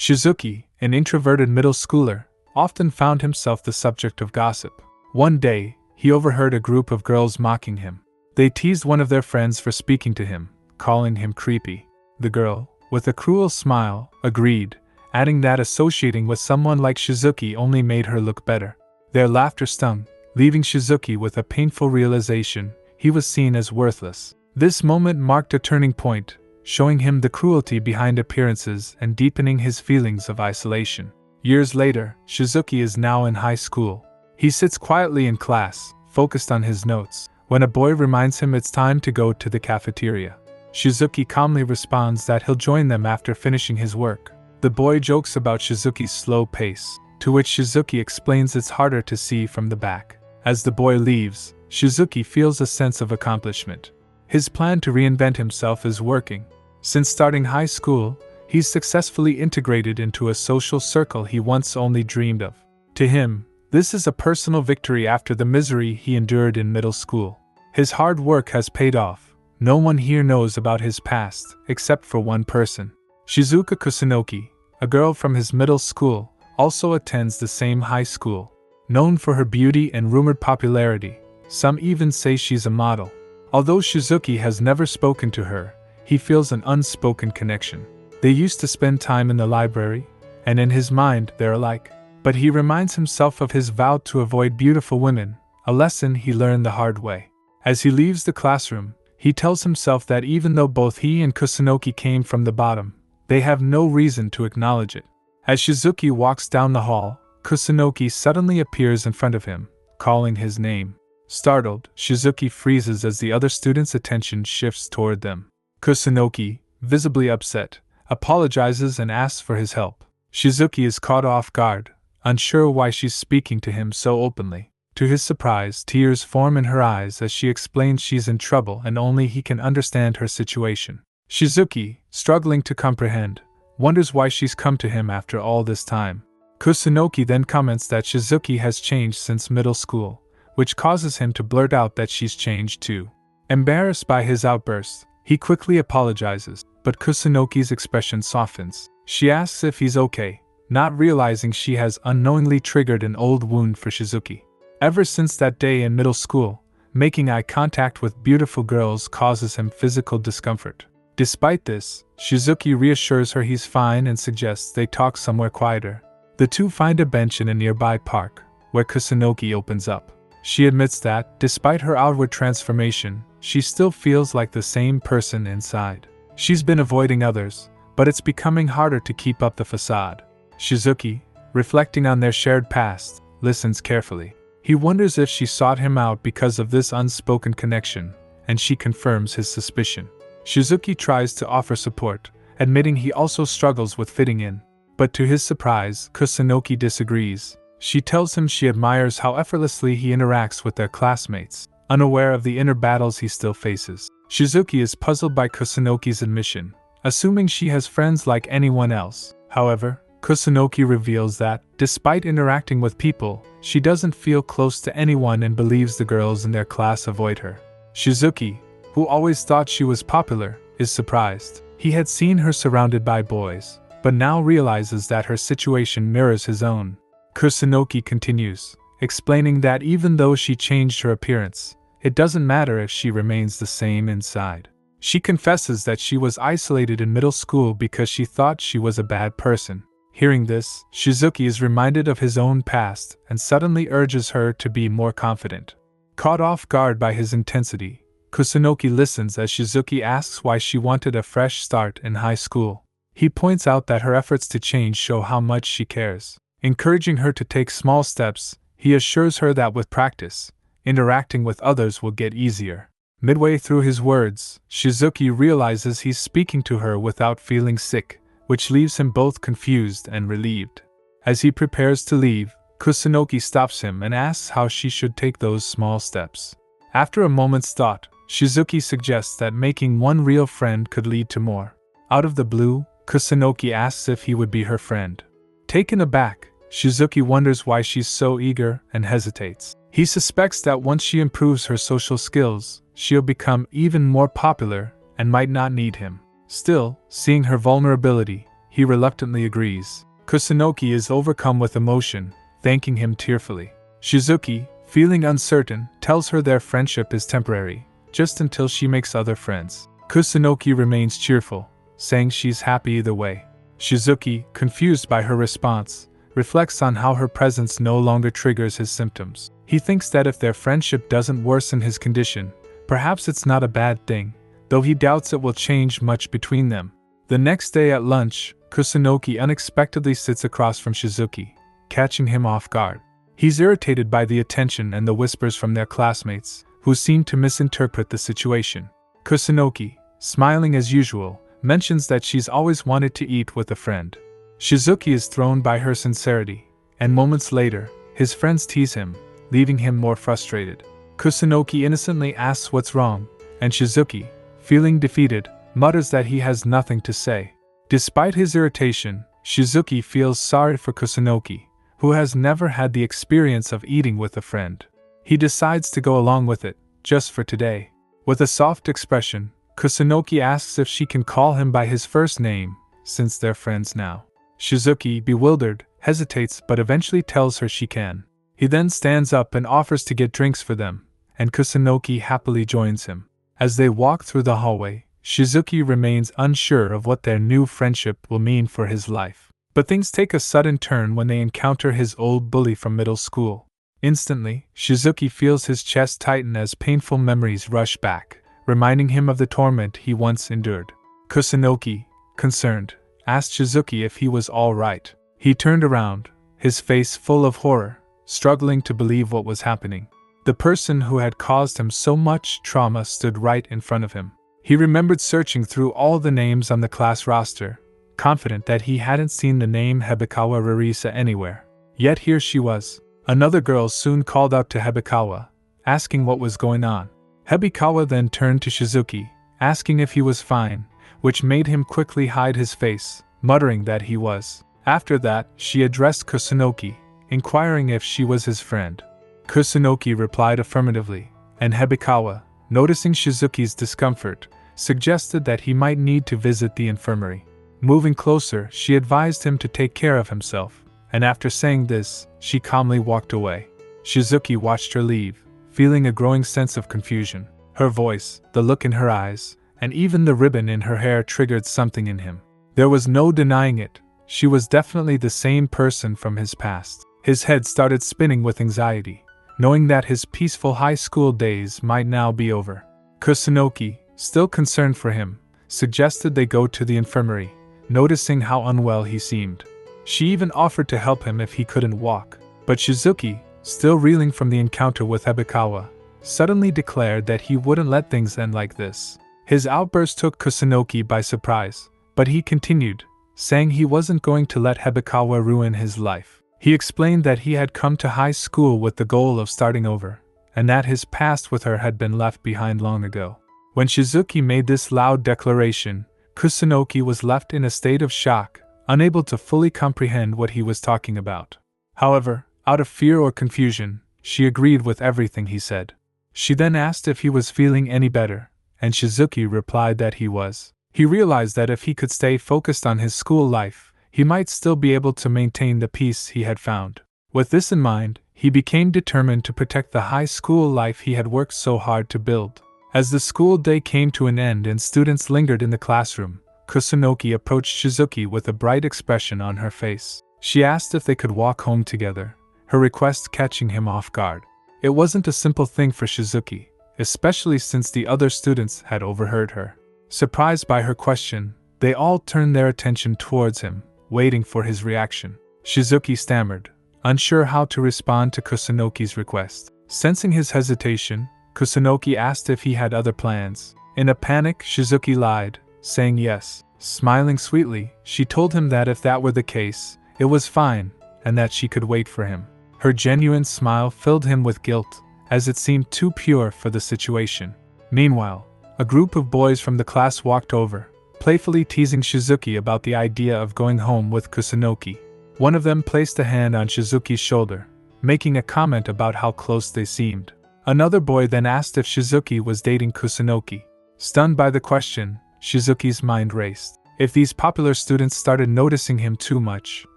Shizuki, an introverted middle schooler, often found himself the subject of gossip. One day, he overheard a group of girls mocking him. They teased one of their friends for speaking to him, calling him creepy. The girl, with a cruel smile, agreed, adding that associating with someone like Shizuki only made her look better. Their laughter stung, leaving Shizuki with a painful realization: he was seen as worthless. This moment marked a turning point, showing him the cruelty behind appearances and deepening his feelings of isolation. Years later, Shizuki is now in high school. He sits quietly in class, focused on his notes, when a boy reminds him it's time to go to the cafeteria. Shizuki calmly responds that he'll join them after finishing his work. The boy jokes about Shizuki's slow pace, to which Shizuki explains it's harder to see from the back. As the boy leaves, Shizuki feels a sense of accomplishment. His plan to reinvent himself is working. Since starting high school, he's successfully integrated into a social circle he once only dreamed of. To him, this is a personal victory after the misery he endured in middle school. His hard work has paid off. No one here knows about his past, except for one person. Shizuka Kusunoki, a girl from his middle school, also attends the same high school. Known for her beauty and rumored popularity, some even say she's a model. Although Shizuki has never spoken to her, he feels an unspoken connection. They used to spend time in the library, and in his mind they're alike. But he reminds himself of his vow to avoid beautiful women, a lesson he learned the hard way. As he leaves the classroom, he tells himself that even though both he and Kusunoki came from the bottom, they have no reason to acknowledge it. As Shizuki walks down the hall, Kusunoki suddenly appears in front of him, calling his name. Startled, Shizuki freezes as the other students' attention shifts toward them. Kusunoki, visibly upset, apologizes and asks for his help. Shizuki is caught off guard, unsure why she's speaking to him so openly. To his surprise, tears form in her eyes as she explains she's in trouble and only he can understand her situation. Shizuki, struggling to comprehend, wonders why she's come to him after all this time. Kusunoki then comments that Shizuki has changed since middle school, which causes him to blurt out that she's changed too. Embarrassed by his outburst, he quickly apologizes, but Kusunoki's expression softens. She asks if he's okay, not realizing she has unknowingly triggered an old wound for Shizuki. Ever since that day in middle school, making eye contact with beautiful girls causes him physical discomfort. Despite this, Shizuki reassures her he's fine and suggests they talk somewhere quieter. The two find a bench in a nearby park, where Kusunoki opens up. She admits that, despite her outward transformation, she still feels like the same person inside. She's been avoiding others, but it's becoming harder to keep up the facade. Shizuki, reflecting on their shared past, listens carefully. He wonders if she sought him out because of this unspoken connection, and she confirms his suspicion. Shizuki tries to offer support, admitting he also struggles with fitting in. But to his surprise, Kusunoki disagrees. She tells him she admires how effortlessly he interacts with their classmates, unaware of the inner battles he still faces. Shizuki is puzzled by Kusunoki's admission, assuming she has friends like anyone else. However, Kusunoki reveals that, despite interacting with people, she doesn't feel close to anyone and believes the girls in their class avoid her. Shizuki, who always thought she was popular, is surprised. He had seen her surrounded by boys, but now realizes that her situation mirrors his own. Kusunoki continues, explaining that even though she changed her appearance, it doesn't matter if she remains the same inside. She confesses that she was isolated in middle school because she thought she was a bad person. Hearing this, Shizuki is reminded of his own past and suddenly urges her to be more confident. Caught off guard by his intensity, Kusunoki listens as Shizuki asks why she wanted a fresh start in high school. He points out that her efforts to change show how much she cares. Encouraging her to take small steps, he assures her that with practice, interacting with others will get easier. Midway through his words, Shizuki realizes he's speaking to her without feeling sick, which leaves him both confused and relieved. As he prepares to leave, Kusunoki stops him and asks how she should take those small steps. After a moment's thought, Shizuki suggests that making one real friend could lead to more. Out of the blue, Kusunoki asks if he would be her friend. Taken aback, Shizuki wonders why she's so eager and hesitates. He suspects that once she improves her social skills, she'll become even more popular and might not need him. Still, seeing her vulnerability, he he reluctantly agrees. Kusunoki is overcome with emotion, thanking him tearfully. Shizuki, feeling uncertain, tells her their friendship is temporary, just until she makes other friends. Kusunoki remains cheerful, saying she's happy either way. Shizuki, confused by her response, reflects on how her presence no longer triggers his symptoms. He thinks that if their friendship doesn't worsen his condition, perhaps it's not a bad thing, though he doubts it will change much between them. The next day at lunch, Kusunoki unexpectedly sits across from Shizuki, catching him off guard. He's irritated by the attention and the whispers from their classmates, who seem to misinterpret the situation. Kusunoki, smiling as usual, mentions that she's always wanted to eat with a friend. Shizuki is thrown by her sincerity, and moments later, his friends tease him, leaving him more frustrated. Kusunoki innocently asks what's wrong, and Shizuki, feeling defeated, mutters that he has nothing to say. Despite his irritation, Shizuki feels sorry for Kusunoki, who has never had the experience of eating with a friend. He decides to go along with it, just for today. With a soft expression, Kusunoki asks if she can call him by his first name, since they're friends now. Shizuki, bewildered, hesitates but eventually tells her she can. He then stands up and offers to get drinks for them, and Kusunoki happily joins him. As they walk through the hallway, Shizuki remains unsure of what their new friendship will mean for his life. But things take a sudden turn when they encounter his old bully from middle school. Instantly, Shizuki feels his chest tighten as painful memories rush back, reminding him of the torment he once endured. Kusunoki, concerned, asked Shizuki if he was all right. He turned around, his face full of horror, struggling to believe what was happening. The person who had caused him so much trauma stood right in front of him. He remembered searching through all the names on the class roster, confident that he hadn't seen the name Hebikawa Rarisa anywhere. Yet here she was. Another girl soon called out to Hebikawa, asking what was going on. Hebikawa then turned to Shizuki, asking if he was fine, which made him quickly hide his face, muttering that he was. After that, she addressed Kusunoki, inquiring if she was his friend. Kusunoki replied affirmatively, and Hebikawa, noticing Shizuki's discomfort, suggested that he might need to visit the infirmary. Moving closer, she advised him to take care of himself, and after saying this, she calmly walked away. Shizuki watched her leave, feeling a growing sense of confusion. Her voice, the look in her eyes, and even the ribbon in her hair triggered something in him. There was no denying it, she was definitely the same person from his past. His head started spinning with anxiety, knowing that his peaceful high school days might now be over. Kusunoki, still concerned for him, suggested they go to the infirmary, noticing how unwell he seemed. She even offered to help him if he couldn't walk, but Shizuki, still reeling from the encounter with Hebikawa, suddenly declared that he wouldn't let things end like this. His outburst took Kusunoki by surprise, but he continued, saying he wasn't going to let Hebikawa ruin his life. He explained that he had come to high school with the goal of starting over, and that his past with her had been left behind long ago. When Shizuki made this loud declaration, Kusunoki was left in a state of shock, unable to fully comprehend what he was talking about. However, out of fear or confusion, she agreed with everything he said. She then asked if he was feeling any better, and Shizuki replied that he was. He realized that if he could stay focused on his school life, he might still be able to maintain the peace he had found. With this in mind, he became determined to protect the high school life he had worked so hard to build. As the school day came to an end and students lingered in the classroom, Kusunoki approached Shizuki with a bright expression on her face. She asked if they could walk home together, her request catching him off guard. It wasn't a simple thing for Shizuki, especially since the other students had overheard her. Surprised by her question, they all turned their attention towards him, waiting for his reaction. Shizuki stammered, unsure how to respond to Kusunoki's request. Sensing his hesitation, Kusunoki asked if he had other plans. In a panic, Shizuki lied, saying yes. Smiling sweetly, she told him that if that were the case, it was fine, and that she could wait for him. Her genuine smile filled him with guilt, as it seemed too pure for the situation. Meanwhile, a group of boys from the class walked over, playfully teasing Shizuki about the idea of going home with Kusunoki. One of them placed a hand on Shizuki's shoulder, making a comment about how close they seemed. Another boy then asked if Shizuki was dating Kusunoki. Stunned by the question, Shizuki's mind raced. If these popular students started noticing him too much,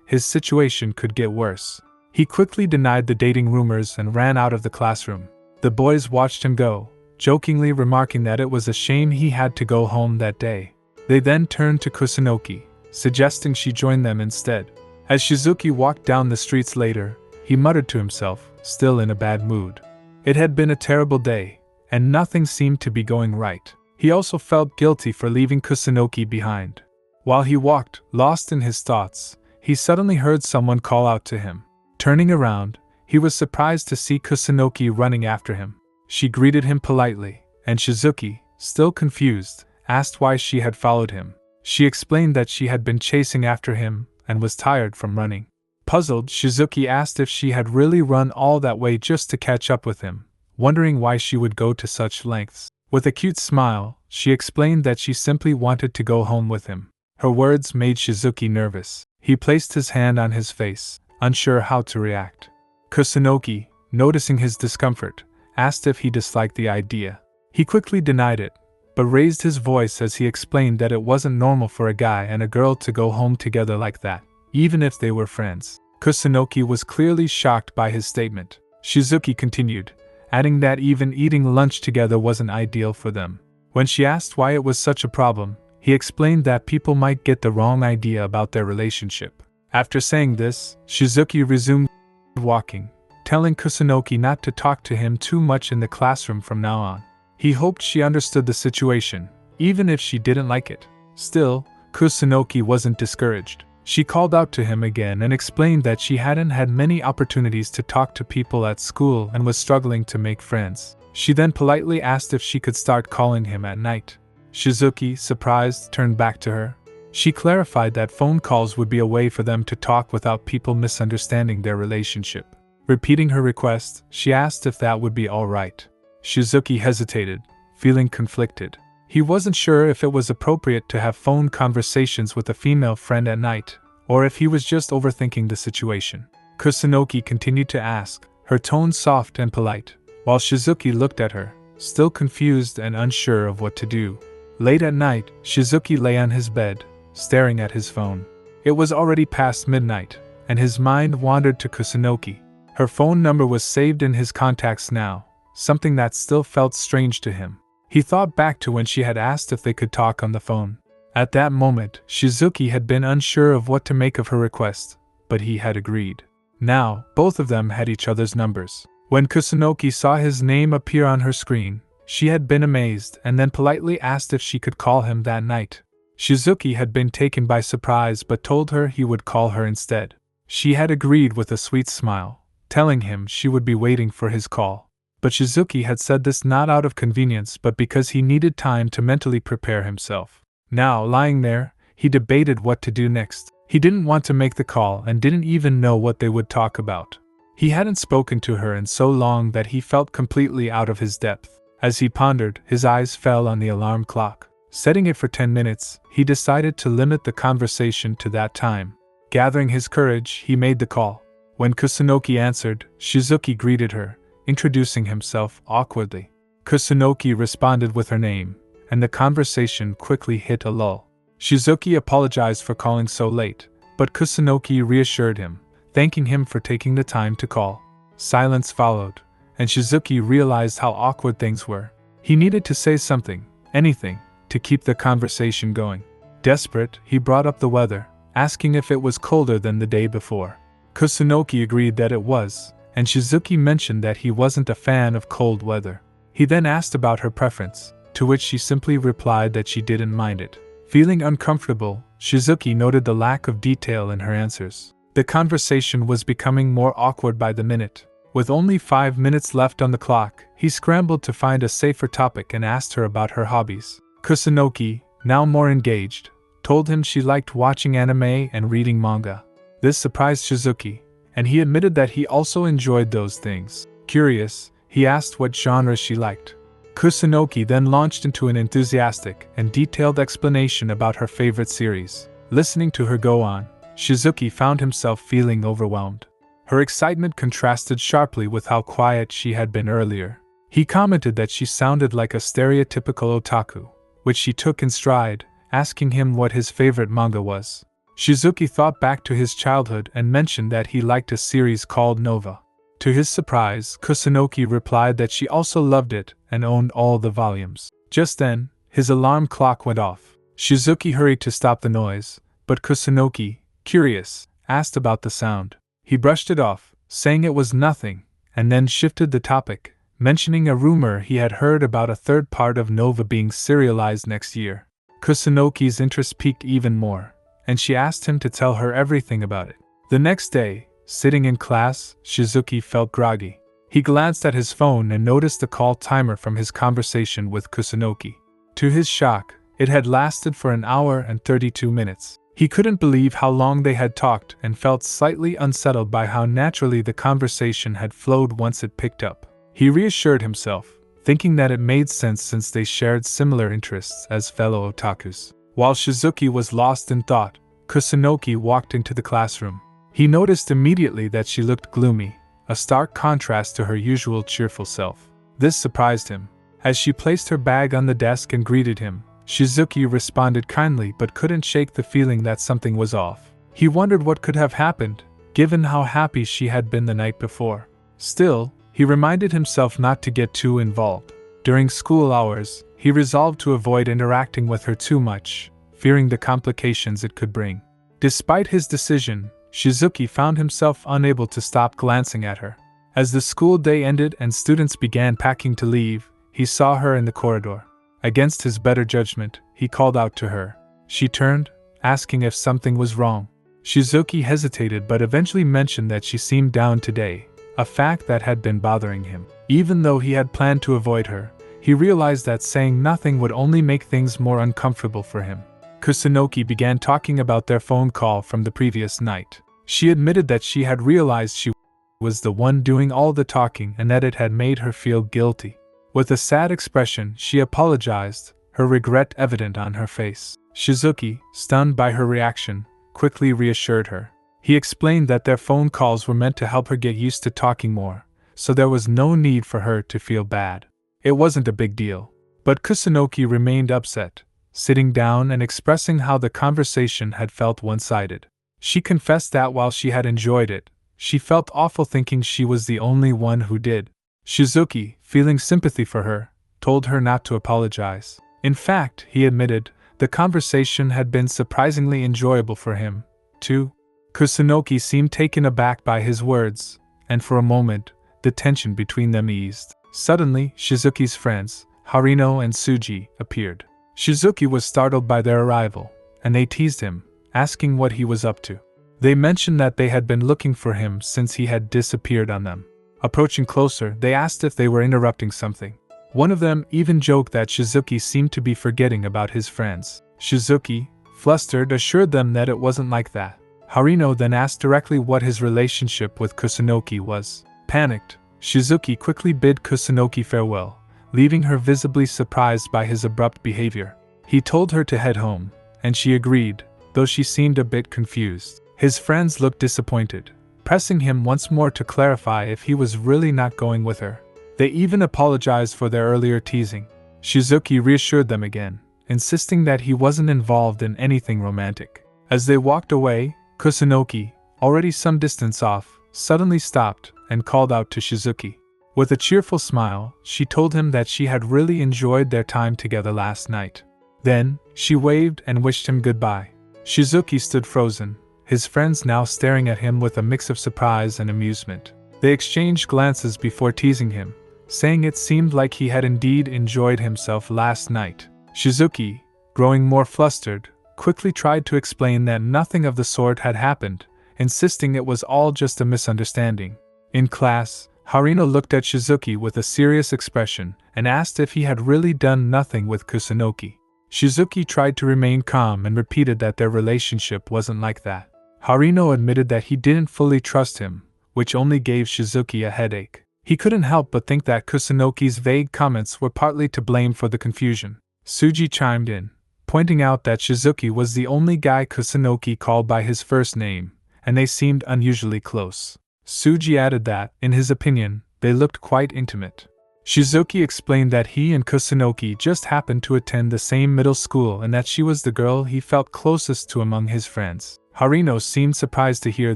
his situation could get worse. He quickly denied the dating rumors and ran out of the classroom. The boys watched him go, jokingly remarking that it was a shame he had to go home that day. They then turned to Kusunoki, suggesting she join them instead. As Shizuki walked down the streets later, he muttered to himself, still in a bad mood. It had been a terrible day, and nothing seemed to be going right. He also felt guilty for leaving Kusunoki behind. While he walked, lost in his thoughts, he suddenly heard someone call out to him. Turning around, he was surprised to see Kusunoki running after him. She greeted him politely, and Shizuki, still confused, asked why she had followed him. She explained that she had been chasing after him and was tired from running. Puzzled, Shizuki asked if she had really run all that way just to catch up with him, wondering why she would go to such lengths. With a cute smile, she explained that she simply wanted to go home with him. Her words made Shizuki nervous. He placed his hand on his face, unsure how to react. Kusunoki, noticing his discomfort, asked if he disliked the idea. He quickly denied it, but raised his voice as he explained that it wasn't normal for a guy and a girl to go home together like that, even if they were friends. Kusunoki was clearly shocked by his statement. Shizuki continued, adding that even eating lunch together wasn't ideal for them. When she asked why it was such a problem, he explained that people might get the wrong idea about their relationship. After saying this, Shizuki resumed walking, telling Kusunoki not to talk to him too much in the classroom from now on. He hoped she understood the situation, even if she didn't like it. Still, Kusunoki wasn't discouraged. She called out to him again and explained that she hadn't had many opportunities to talk to people at school and was struggling to make friends. She then politely asked if she could start calling him at night. Shizuki, surprised, turned back to her. She clarified that phone calls would be a way for them to talk without people misunderstanding their relationship. Repeating her request, she asked if that would be all right. Shizuki hesitated, feeling conflicted. He wasn't sure if it was appropriate to have phone conversations with a female friend at night, or if he was just overthinking the situation. Kusunoki continued to ask, her tone soft and polite, while Shizuki looked at her, still confused and unsure of what to do. Late at night, Shizuki lay on his bed, staring at his phone. It was already past midnight, and his mind wandered to Kusunoki. Her phone number was saved in his contacts now, something that still felt strange to him. He thought back to when she had asked if they could talk on the phone. At that moment, Shizuki had been unsure of what to make of her request, but he had agreed. Now, both of them had each other's numbers. When Kusunoki saw his name appear on her screen, she had been amazed and then politely asked if she could call him that night. Shizuki had been taken by surprise but told her he would call her instead. She had agreed with a sweet smile, telling him she would be waiting for his call. But Shizuki had said this not out of convenience but because he needed time to mentally prepare himself. Now, lying there, he debated what to do next. He didn't want to make the call and didn't even know what they would talk about. He hadn't spoken to her in so long that he felt completely out of his depth. As he pondered, his eyes fell on the alarm clock. Setting it for 10 minutes, he decided to limit the conversation to that time. Gathering his courage, he made the call. When Kusunoki answered, Shizuki greeted her, introducing himself awkwardly. Kusunoki responded with her name, and the conversation quickly hit a lull. Shizuki apologized for calling so late, but Kusunoki reassured him, thanking him for taking the time to call. Silence followed, and Shizuki realized how awkward things were. He needed to say something, anything, to keep the conversation going. Desperate, he brought up the weather, asking if it was colder than the day before. Kusunoki agreed that it was, and Shizuki mentioned that he wasn't a fan of cold weather. He then asked about her preference, to which she simply replied that she didn't mind it. Feeling uncomfortable, Shizuki noted the lack of detail in her answers. The conversation was becoming more awkward by the minute. With only 5 minutes left on the clock, he scrambled to find a safer topic and asked her about her hobbies. Kusunoki, now more engaged, told him she liked watching anime and reading manga. This surprised Shizuki, and he admitted that he also enjoyed those things. Curious, he asked what genre she liked. Kusunoki then launched into an enthusiastic and detailed explanation about her favorite series. Listening to her go on, Shizuki found himself feeling overwhelmed. Her excitement contrasted sharply with how quiet she had been earlier. He commented that she sounded like a stereotypical otaku, which she took in stride, asking him what his favorite manga was. Shizuki thought back to his childhood and mentioned that he liked a series called Nova. To his surprise, Kusunoki replied that she also loved it and owned all the volumes. Just then, his alarm clock went off. Shizuki hurried to stop the noise, but Kusunoki, curious, asked about the sound. He brushed it off, saying it was nothing, and then shifted the topic, mentioning a rumor he had heard about a third part of Nova being serialized next year. Kusunoki's interest piqued even more, and she asked him to tell her everything about it. The next day, sitting in class, Shizuki felt groggy. He glanced at his phone and noticed the call timer from his conversation with Kusunoki. To his shock, it had lasted for an hour and 32 minutes. He couldn't believe how long they had talked and felt slightly unsettled by how naturally the conversation had flowed once it picked up. He reassured himself, thinking that it made sense since they shared similar interests as fellow otakus. While Shizuki was lost in thought, Kusunoki walked into the classroom. He noticed immediately that she looked gloomy, a stark contrast to her usual cheerful self. This surprised him. As she placed her bag on the desk and greeted him, Shizuki responded kindly but couldn't shake the feeling that something was off. He wondered what could have happened, given how happy she had been the night before. Still, he reminded himself not to get too involved. During school hours, he resolved to avoid interacting with her too much, fearing the complications it could bring. Despite his decision, Shizuki found himself unable to stop glancing at her. As the school day ended and students began packing to leave, he saw her in the corridor. Against his better judgment, he called out to her. She turned, asking if something was wrong. Shizuki hesitated but eventually mentioned that she seemed down today, a fact that had been bothering him. Even though he had planned to avoid her, he realized that saying nothing would only make things more uncomfortable for him. Kusunoki began talking about their phone call from the previous night. She admitted that she had realized she was the one doing all the talking and that it had made her feel guilty. With a sad expression, she apologized, her regret evident on her face. Shizuki, stunned by her reaction, quickly reassured her. He explained that their phone calls were meant to help her get used to talking more, so there was no need for her to feel bad. It wasn't a big deal. But Kusunoki remained upset, sitting down and expressing how the conversation had felt one-sided. She confessed that while she had enjoyed it, she felt awful thinking she was the only one who did. Shizuki, feeling sympathy for her, told her not to apologize. In fact, he admitted, the conversation had been surprisingly enjoyable for him, too. Kusunoki seemed taken aback by his words, and for a moment, the tension between them eased. Suddenly, Shizuki's friends, Harino and Tsuji, appeared. Shizuki was startled by their arrival, and they teased him, asking what he was up to. They mentioned that they had been looking for him since he had disappeared on them. Approaching closer, they asked if they were interrupting something. One of them even joked that Shizuki seemed to be forgetting about his friends. Shizuki, flustered, assured them that it wasn't like that. Harino then asked directly what his relationship with Kusunoki was. Panicked, Shizuki quickly bid Kusunoki farewell, leaving her visibly surprised by his abrupt behavior. He told her to head home, and she agreed, though she seemed a bit confused. His friends looked disappointed, pressing him once more to clarify if he was really not going with her. They even apologized for their earlier teasing. Shizuki reassured them again, insisting that he wasn't involved in anything romantic. As they walked away, Kusunoki, already some distance off, suddenly stopped and called out to Shizuki. With a cheerful smile, she told him that she had really enjoyed their time together last night. Then, she waved and wished him goodbye. Shizuki stood frozen, his friends now staring at him with a mix of surprise and amusement. They exchanged glances before teasing him, saying it seemed like he had indeed enjoyed himself last night. Shizuki, growing more flustered, quickly tried to explain that nothing of the sort had happened, insisting it was all just a misunderstanding. In class, Harino looked at Shizuki with a serious expression and asked if he had really done nothing with Kusunoki. Shizuki tried to remain calm and repeated that their relationship wasn't like that. Harino admitted that he didn't fully trust him, which only gave Shizuki a headache. He couldn't help but think that Kusunoki's vague comments were partly to blame for the confusion. Tsuji chimed in, pointing out that Shizuki was the only guy Kusunoki called by his first name, and they seemed unusually close. Tsuji added that, in his opinion, they looked quite intimate. Shizuki explained that he and Kusunoki just happened to attend the same middle school and that she was the girl he felt closest to among his friends. Harino seemed surprised to hear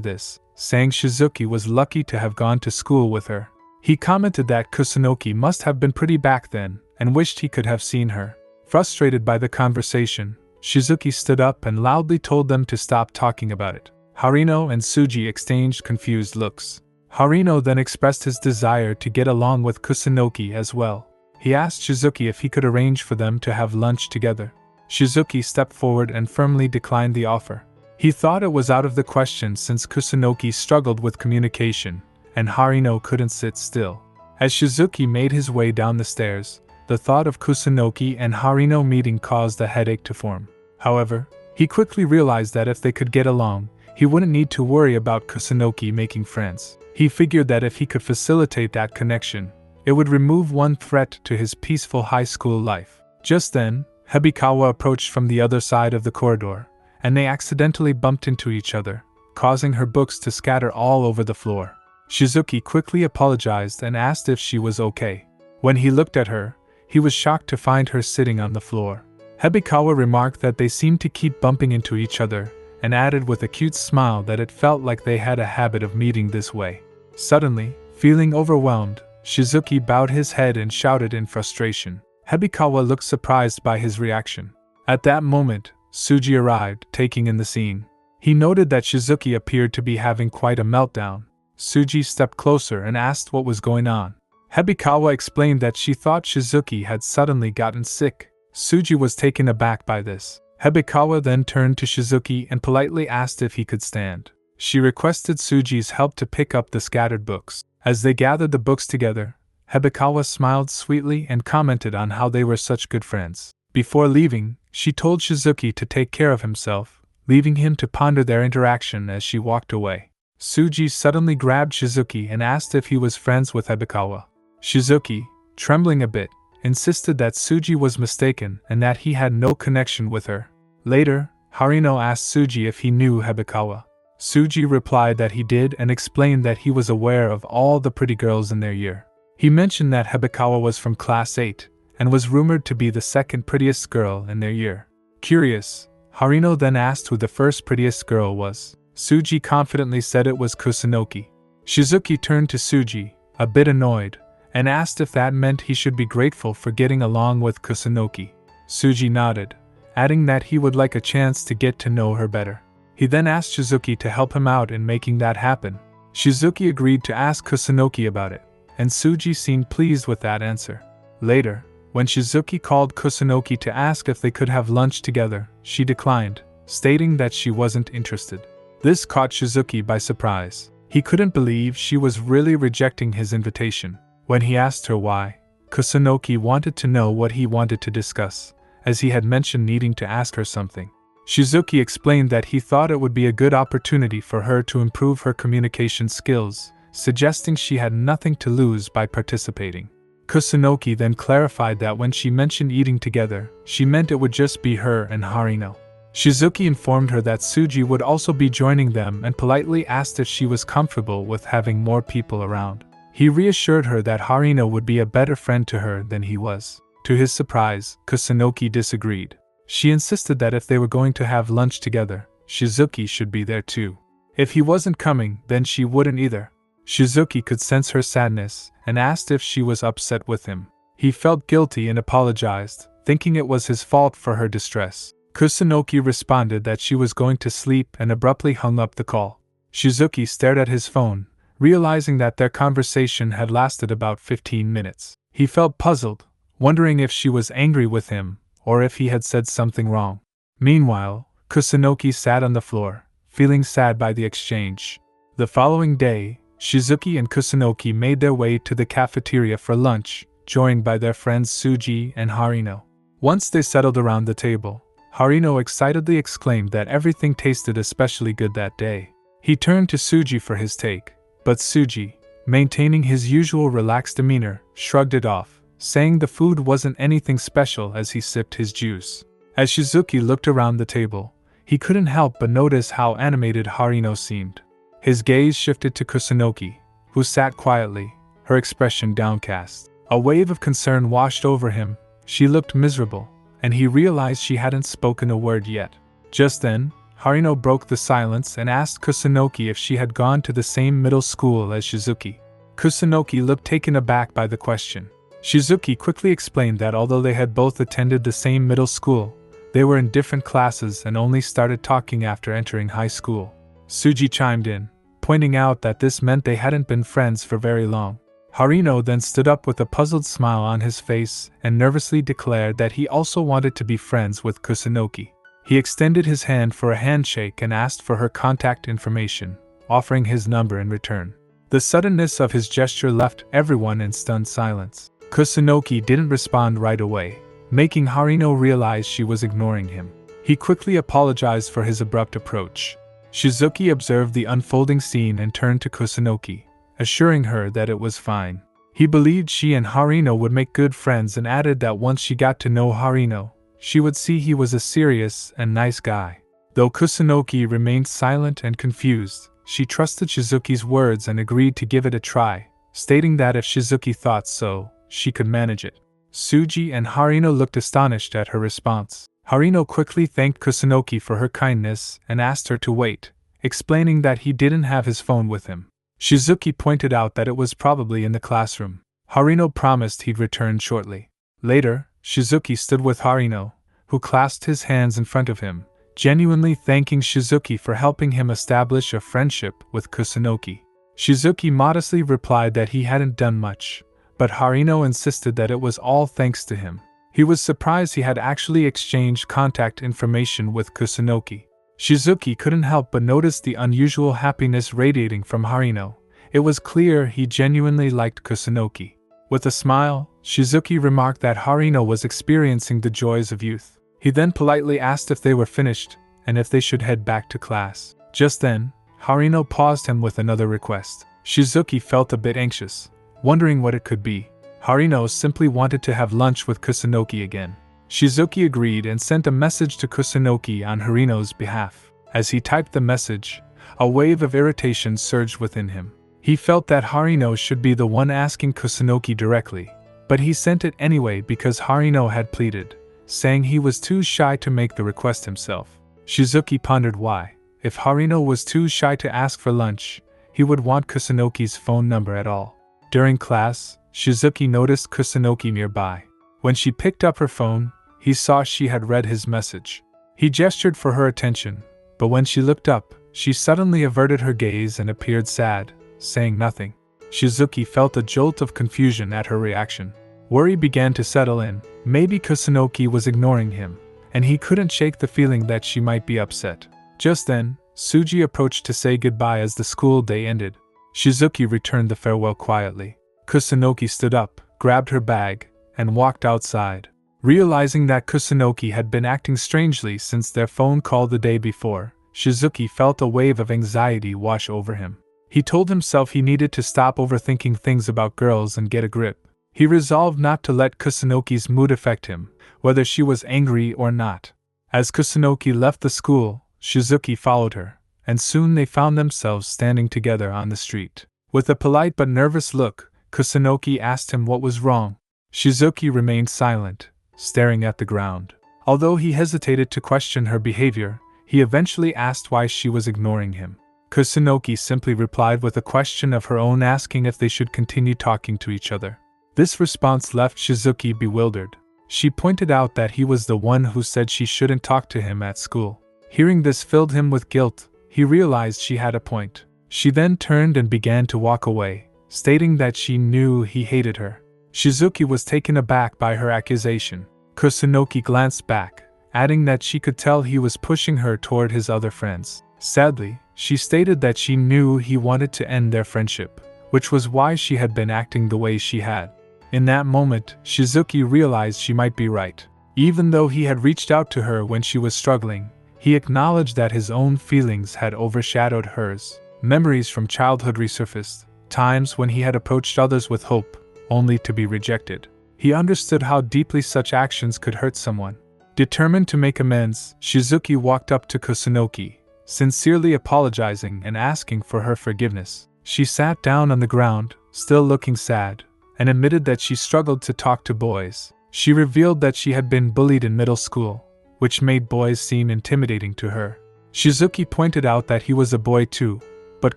this, saying Shizuki was lucky to have gone to school with her. He commented that Kusunoki must have been pretty back then, and wished he could have seen her. Frustrated by the conversation, Shizuki stood up and loudly told them to stop talking about it. Harino and Tsuji exchanged confused looks. Harino then expressed his desire to get along with Kusunoki as well. He asked Shizuki if he could arrange for them to have lunch together. Shizuki stepped forward and firmly declined the offer. He thought it was out of the question since Kusunoki struggled with communication, and Harino couldn't sit still. As Shizuki made his way down the stairs, the thought of Kusunoki and Harino meeting caused a headache to form. However, he quickly realized that if they could get along, he wouldn't need to worry about Kusunoki making friends. He figured that if he could facilitate that connection, it would remove one threat to his peaceful high school life. Just then, Hebikawa approached from the other side of the corridor, and they accidentally bumped into each other, causing her books to scatter all over the floor. Shizuki quickly apologized and asked if she was okay. When he looked at her, he was shocked to find her sitting on the floor. Hebikawa remarked that they seemed to keep bumping into each other, and added with a cute smile that it felt like they had a habit of meeting this way. Suddenly, feeling overwhelmed, Shizuki bowed his head and shouted in frustration. Hebikawa looked surprised by his reaction. At that moment, Tsuji arrived, taking in the scene. He noted that Shizuki appeared to be having quite a meltdown. Tsuji stepped closer and asked what was going on. Hebikawa explained that she thought Shizuki had suddenly gotten sick. Tsuji was taken aback by this. Hebikawa then turned to Shizuki and politely asked if he could stand. She requested Tsuji's help to pick up the scattered books. As they gathered the books together, Hebikawa smiled sweetly and commented on how they were such good friends. Before leaving, she told Shizuki to take care of himself, leaving him to ponder their interaction as she walked away. Tsuji suddenly grabbed Shizuki and asked if he was friends with Hebikawa. Shizuki, trembling a bit, insisted that Tsuji was mistaken and that he had no connection with her. Later, Harino asked Tsuji if he knew Hebikawa. Tsuji replied that he did and explained that he was aware of all the pretty girls in their year. He mentioned that Hebikawa was from class 8 and was rumored to be the second prettiest girl in their year. Curious, Harino then asked who the first prettiest girl was. Tsuji confidently said it was Kusunoki. Shizuki turned to Tsuji, a bit annoyed, and asked if that meant he should be grateful for getting along with Kusunoki. Tsuji nodded, adding that he would like a chance to get to know her better. He then asked Shizuki to help him out in making that happen. Shizuki agreed to ask Kusunoki about it, and Tsuji seemed pleased with that answer. Later, when Shizuki called Kusunoki to ask if they could have lunch together, she declined, stating that she wasn't interested. This caught Shizuki by surprise. He couldn't believe she was really rejecting his invitation. When he asked her why, Kusunoki wanted to know what he wanted to discuss, as he had mentioned needing to ask her something. Shizuki explained that he thought it would be a good opportunity for her to improve her communication skills, suggesting she had nothing to lose by participating. Kusunoki then clarified that when she mentioned eating together, she meant it would just be her and Harino. Shizuki informed her that Tsuji would also be joining them and politely asked if she was comfortable with having more people around. He reassured her that Harino would be a better friend to her than he was. To his surprise, Kusunoki disagreed. She insisted that if they were going to have lunch together, Shizuki should be there too. If he wasn't coming, then she wouldn't either. Shizuki could sense her sadness and asked if she was upset with him. He felt guilty and apologized, thinking it was his fault for her distress. Kusunoki responded that she was going to sleep and abruptly hung up the call. Shizuki stared at his phone, realizing that their conversation had lasted about 15 minutes. He felt puzzled, wondering if she was angry with him or if he had said something wrong. Meanwhile, Kusunoki sat on the floor, feeling sad by the exchange. The following day, Shizuki and Kusunoki made their way to the cafeteria for lunch, joined by their friends Tsuji and Harino. Once they settled around the table, Harino excitedly exclaimed that everything tasted especially good that day. He turned to Tsuji for his take, but Tsuji, maintaining his usual relaxed demeanor, shrugged it off, saying the food wasn't anything special as he sipped his juice. As Shizuki looked around the table, he couldn't help but notice how animated Harino seemed. His gaze shifted to Kusunoki, who sat quietly, her expression downcast. A wave of concern washed over him. She looked miserable, and he realized she hadn't spoken a word yet. Just then, Harino broke the silence and asked Kusunoki if she had gone to the same middle school as Shizuki. Kusunoki looked taken aback by the question. Shizuki quickly explained that although they had both attended the same middle school, they were in different classes and only started talking after entering high school. Suji chimed in, pointing out that this meant they hadn't been friends for very long. Harino then stood up with a puzzled smile on his face and nervously declared that he also wanted to be friends with Kusunoki. He extended his hand for a handshake and asked for her contact information, offering his number in return. The suddenness of his gesture left everyone in stunned silence. Kusunoki didn't respond right away, making Harino realize she was ignoring him. He quickly apologized for his abrupt approach. Shizuki observed the unfolding scene and turned to Kusunoki, assuring her that it was fine. He believed she and Harino would make good friends and added that once she got to know Harino, she would see he was a serious and nice guy. Though Kusunoki remained silent and confused, she trusted Shizuki's words and agreed to give it a try, stating that if Shizuki thought so, she could manage it. Suji and Harino looked astonished at her response. Harino quickly thanked Kusunoki for her kindness and asked her to wait, explaining that he didn't have his phone with him. Shizuki pointed out that it was probably in the classroom. Harino promised he'd return shortly. Later, Shizuki stood with Harino, who clasped his hands in front of him, genuinely thanking Shizuki for helping him establish a friendship with Kusunoki. Shizuki modestly replied that he hadn't done much, but Harino insisted that it was all thanks to him. He was surprised he had actually exchanged contact information with Kusunoki. Shizuki couldn't help but notice the unusual happiness radiating from Harino. It was clear he genuinely liked Kusunoki. With a smile, Shizuki remarked that Harino was experiencing the joys of youth. He then politely asked if they were finished, and if they should head back to class. Just then, Harino paused him with another request. Shizuki felt a bit anxious, wondering what it could be. Harino simply wanted to have lunch with Kusunoki again. Shizuki agreed and sent a message to Kusunoki on Harino's behalf. As he typed the message, a wave of irritation surged within him. He felt that Harino should be the one asking Kusunoki directly, but he sent it anyway because Harino had pleaded, saying he was too shy to make the request himself. Shizuki pondered why, if Harino was too shy to ask for lunch, he would want Kusunoki's phone number at all. During class, Shizuki noticed Kusunoki nearby. When she picked up her phone, he saw she had read his message. He gestured for her attention, but when she looked up, she suddenly averted her gaze and appeared sad, saying nothing. Shizuki felt a jolt of confusion at her reaction. Worry began to settle in. Maybe Kusunoki was ignoring him, and he couldn't shake the feeling that she might be upset. Just then, Suji approached to say goodbye as the school day ended. Shizuki returned the farewell quietly. Kusunoki stood up, grabbed her bag, and walked outside. Realizing that Kusunoki had been acting strangely since their phone call the day before, Shizuki felt a wave of anxiety wash over him. He told himself he needed to stop overthinking things about girls and get a grip. He resolved not to let Kusunoki's mood affect him, whether she was angry or not. As Kusunoki left the school, Shizuki followed her, and soon they found themselves standing together on the street. With a polite but nervous look, Kusunoki asked him what was wrong. Shizuki remained silent, staring at the ground. Although he hesitated to question her behavior, he eventually asked why she was ignoring him. Kusunoki simply replied with a question of her own, asking if they should continue talking to each other. This response left Shizuki bewildered. She pointed out that he was the one who said she shouldn't talk to him at school. Hearing this filled him with guilt. He realized she had a point. She then turned and began to walk away, stating that she knew he hated her. Shizuki was taken aback by her accusation. Kusunoki glanced back, adding that she could tell he was pushing her toward his other friends. Sadly, she stated that she knew he wanted to end their friendship, which was why she had been acting the way she had. In that moment, Shizuki realized she might be right. Even though he had reached out to her when she was struggling, he acknowledged that his own feelings had overshadowed hers. Memories from childhood resurfaced, times when he had approached others with hope, only to be rejected. He understood how deeply such actions could hurt someone. Determined to make amends, Shizuki walked up to Kusunoki, sincerely apologizing and asking for her forgiveness. She sat down on the ground, still looking sad, and admitted that she struggled to talk to boys. She revealed that she had been bullied in middle school, which made boys seem intimidating to her. Shizuki pointed out that he was a boy too, but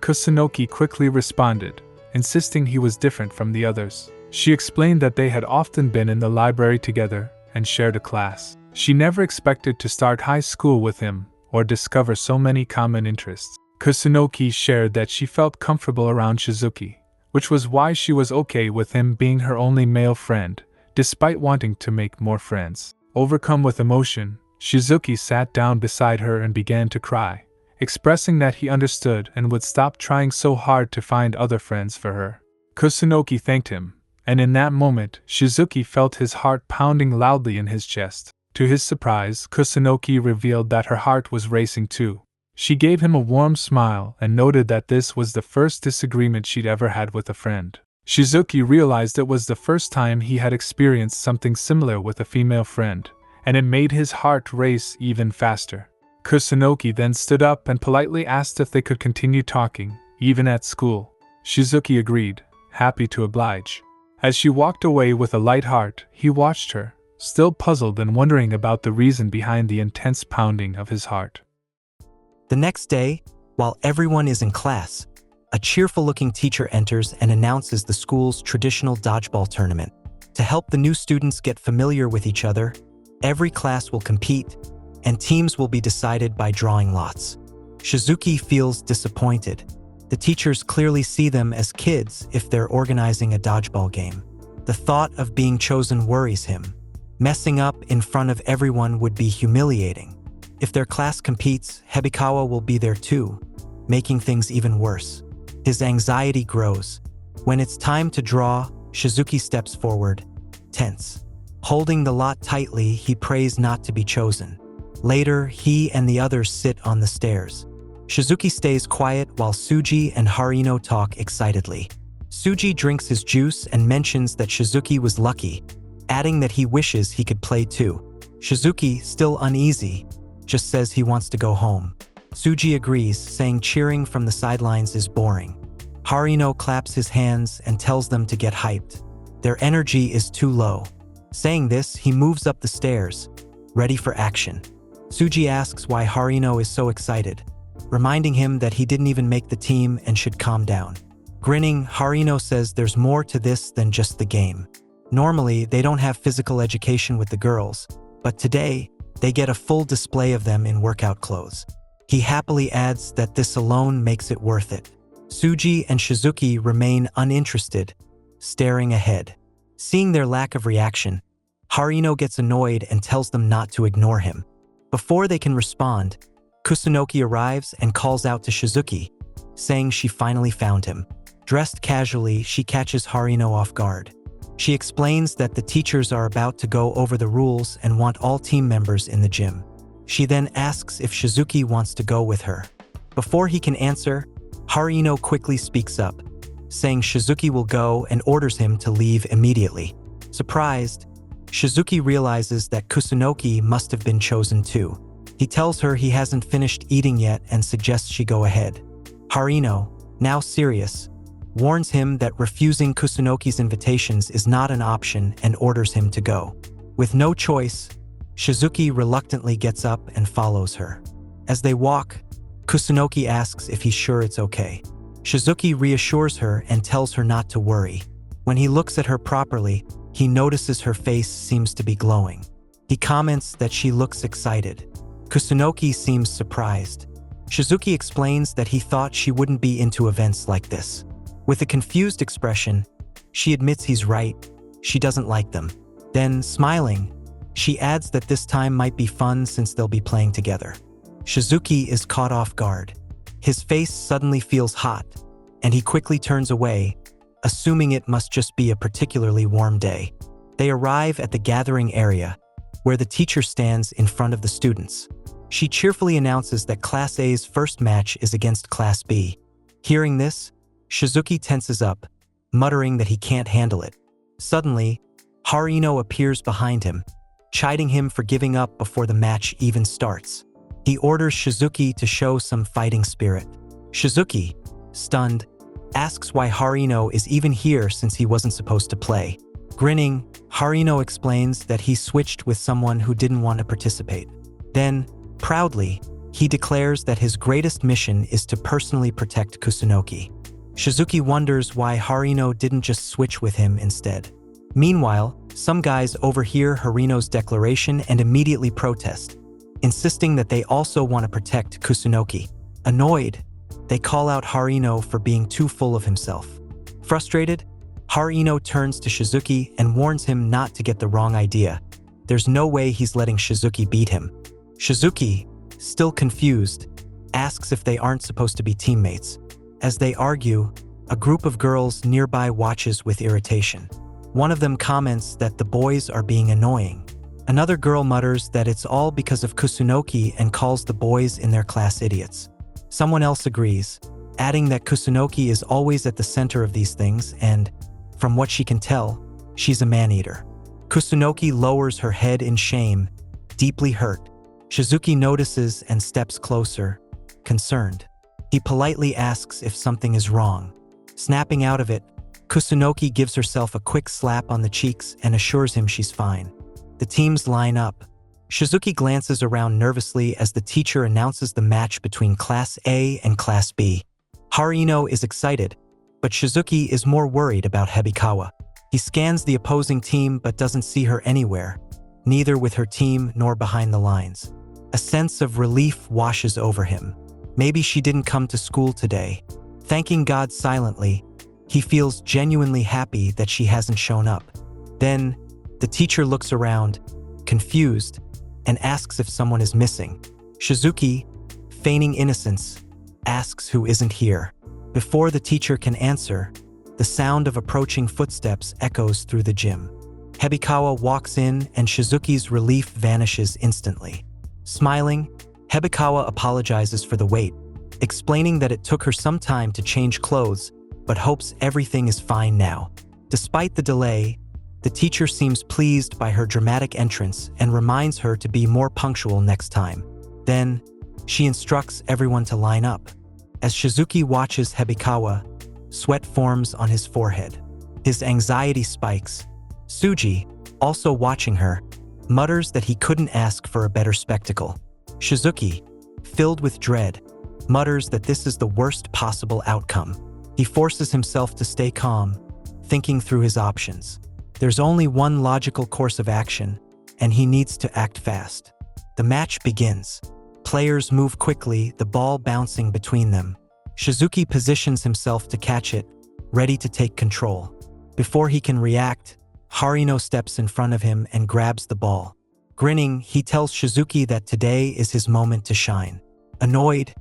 Kusunoki quickly responded, insisting he was different from the others. She explained that they had often been in the library together and shared a class. She never expected to start high school with him or discover so many common interests. Kusunoki shared that she felt comfortable around Shizuki, which was why she was okay with him being her only male friend, despite wanting to make more friends. Overcome with emotion, Shizuki sat down beside her and began to cry, expressing that he understood and would stop trying so hard to find other friends for her. Kusunoki thanked him, and in that moment, Shizuki felt his heart pounding loudly in his chest. To his surprise, Kusunoki revealed that her heart was racing too. She gave him a warm smile and noted that this was the first disagreement she'd ever had with a friend. Shizuki realized it was the first time he had experienced something similar with a female friend, and it made his heart race even faster. Kusunoki then stood up and politely asked if they could continue talking, even at school. Shizuki agreed, happy to oblige. As she walked away with a light heart, he watched her, still puzzled and wondering about the reason behind the intense pounding of his heart. The next day, while everyone is in class, a cheerful-looking teacher enters and announces the school's traditional dodgeball tournament. To help the new students get familiar with each other, every class will compete, and teams will be decided by drawing lots. Shizuki feels disappointed. The teachers clearly see them as kids if they're organizing a dodgeball game. The thought of being chosen worries him. Messing up in front of everyone would be humiliating. If their class competes, Hebikawa will be there too, making things even worse. His anxiety grows. When it's time to draw, Shizuki steps forward, tense. Holding the lot tightly, he prays not to be chosen. Later, he and the others sit on the stairs. Shizuki stays quiet while Tsuji and Harino talk excitedly. Tsuji drinks his juice and mentions that Shizuki was lucky, adding that he wishes he could play too. Shizuki, still uneasy, just says he wants to go home. Tsuji agrees, saying cheering from the sidelines is boring. Harino claps his hands and tells them to get hyped. Their energy is too low. Saying this, he moves up the stairs, ready for action. Tsuji asks why Harino is so excited, reminding him that he didn't even make the team and should calm down. Grinning, Harino says there's more to this than just the game. Normally, they don't have physical education with the girls, but today, they get a full display of them in workout clothes. He happily adds that this alone makes it worth it. Tsuji and Shizuki remain uninterested, staring ahead. Seeing their lack of reaction, Harino gets annoyed and tells them not to ignore him. Before they can respond, Kusunoki arrives and calls out to Shizuki, saying she finally found him. Dressed casually, she catches Harino off guard. She explains that the teachers are about to go over the rules and want all team members in the gym. She then asks if Shizuki wants to go with her. Before he can answer, Harino quickly speaks up, saying Shizuki will go and orders him to leave immediately. Surprised, Shizuki realizes that Kusunoki must have been chosen too. He tells her he hasn't finished eating yet and suggests she go ahead. Harino, now serious, warns him that refusing Kusunoki's invitations is not an option and orders him to go. With no choice, Shizuki reluctantly gets up and follows her. As they walk, Kusunoki asks if he's sure it's okay. Shizuki reassures her and tells her not to worry. When he looks at her properly, he notices her face seems to be glowing. He comments that she looks excited. Kusunoki seems surprised. Shizuki explains that he thought she wouldn't be into events like this. With a confused expression, she admits he's right, she doesn't like them. Then, smiling, she adds that this time might be fun since they'll be playing together. Shizuki is caught off guard. His face suddenly feels hot, and he quickly turns away, assuming it must just be a particularly warm day. They arrive at the gathering area, where the teacher stands in front of the students. She cheerfully announces that Class A's first match is against Class B. Hearing this, Shizuki tenses up, muttering that he can't handle it. Suddenly, Harino appears behind him, chiding him for giving up before the match even starts. He orders Shizuki to show some fighting spirit. Shizuki, stunned, asks why Harino is even here since he wasn't supposed to play. Grinning, Harino explains that he switched with someone who didn't want to participate. Then, proudly, he declares that his greatest mission is to personally protect Kusunoki. Shizuki wonders why Harino didn't just switch with him instead. Meanwhile, some guys overhear Harino's declaration and immediately protest, insisting that they also want to protect Kusunoki. Annoyed, they call out Harino for being too full of himself. Frustrated, Harino turns to Shizuki and warns him not to get the wrong idea. There's no way he's letting Shizuki beat him. Shizuki, still confused, asks if they aren't supposed to be teammates. As they argue, a group of girls nearby watches with irritation. One of them comments that the boys are being annoying. Another girl mutters that it's all because of Kusunoki and calls the boys in their class idiots. Someone else agrees, adding that Kusunoki is always at the center of these things and, from what she can tell, she's a man-eater. Kusunoki lowers her head in shame, deeply hurt. Shizuki notices and steps closer, concerned. He politely asks if something is wrong. Snapping out of it, Kusunoki gives herself a quick slap on the cheeks and assures him she's fine. The teams line up. Shizuki glances around nervously as the teacher announces the match between Class A and Class B. Harino is excited, but Shizuki is more worried about Hebikawa. He scans the opposing team but doesn't see her anywhere, neither with her team nor behind the lines. A sense of relief washes over him. Maybe she didn't come to school today. Thanking God silently, he feels genuinely happy that she hasn't shown up. Then, the teacher looks around, confused, and asks if someone is missing. Shizuki, feigning innocence, asks who isn't here. Before the teacher can answer, the sound of approaching footsteps echoes through the gym. Hebikawa walks in and Shizuki's relief vanishes instantly. Smiling, Hebikawa apologizes for the wait, explaining that it took her some time to change clothes, but hopes everything is fine now. Despite the delay, the teacher seems pleased by her dramatic entrance and reminds her to be more punctual next time. Then, she instructs everyone to line up. As Shizuki watches Hebikawa, sweat forms on his forehead. His anxiety spikes. Tsuji, also watching her, mutters that he couldn't ask for a better spectacle. Shizuki, filled with dread, mutters that this is the worst possible outcome. He forces himself to stay calm, thinking through his options. There's only one logical course of action, and he needs to act fast. The match begins. Players move quickly, the ball bouncing between them. Shizuki positions himself to catch it, ready to take control. Before he can react, Harino steps in front of him and grabs the ball. Grinning, he tells Shizuki that today is his moment to shine. Annoyed,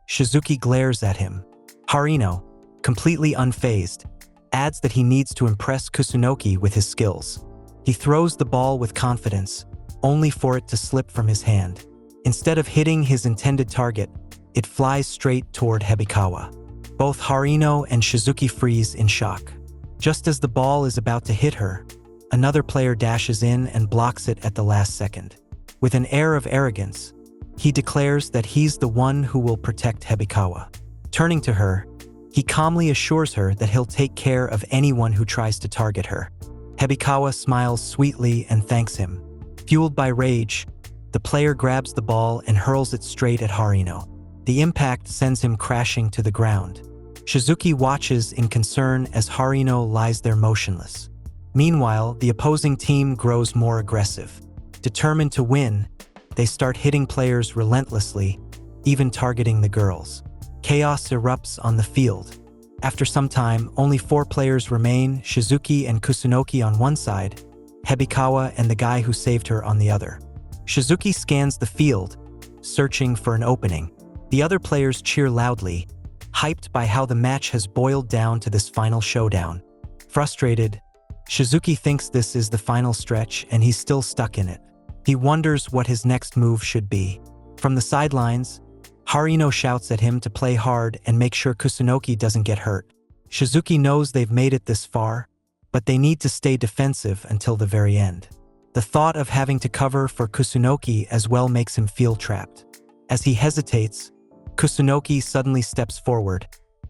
Shizuki glares at him. Harino, completely unfazed, adds that he needs to impress Kusunoki with his skills. He throws the ball with confidence, only for it to slip from his hand. Instead of hitting his intended target, it flies straight toward Hebikawa. Both Harino and Shizuki freeze in shock. Just as the ball is about to hit her, another player dashes in and blocks it at the last second. With an air of arrogance, he declares that he's the one who will protect Hebikawa. Turning to her, he calmly assures her that he'll take care of anyone who tries to target her. Hebikawa smiles sweetly and thanks him. Fueled by rage, the player grabs the ball and hurls it straight at Harino. The impact sends him crashing to the ground. Shizuki watches in concern as Harino lies there motionless. Meanwhile, the opposing team grows more aggressive. Determined to win, they start hitting players relentlessly, even targeting the girls. Chaos erupts on the field. After some time, only 4 players remain, Shizuki and Kusunoki on one side, Hebikawa and the guy who saved her on the other. Shizuki scans the field, searching for an opening. The other players cheer loudly, hyped by how the match has boiled down to this final showdown. Frustrated, Shizuki thinks this is the final stretch and he's still stuck in it. He wonders what his next move should be. From the sidelines, Harino shouts at him to play hard and make sure Kusunoki doesn't get hurt. Shizuki knows they've made it this far, but they need to stay defensive until the very end. The thought of having to cover for Kusunoki as well makes him feel trapped. As he hesitates, Kusunoki suddenly steps forward,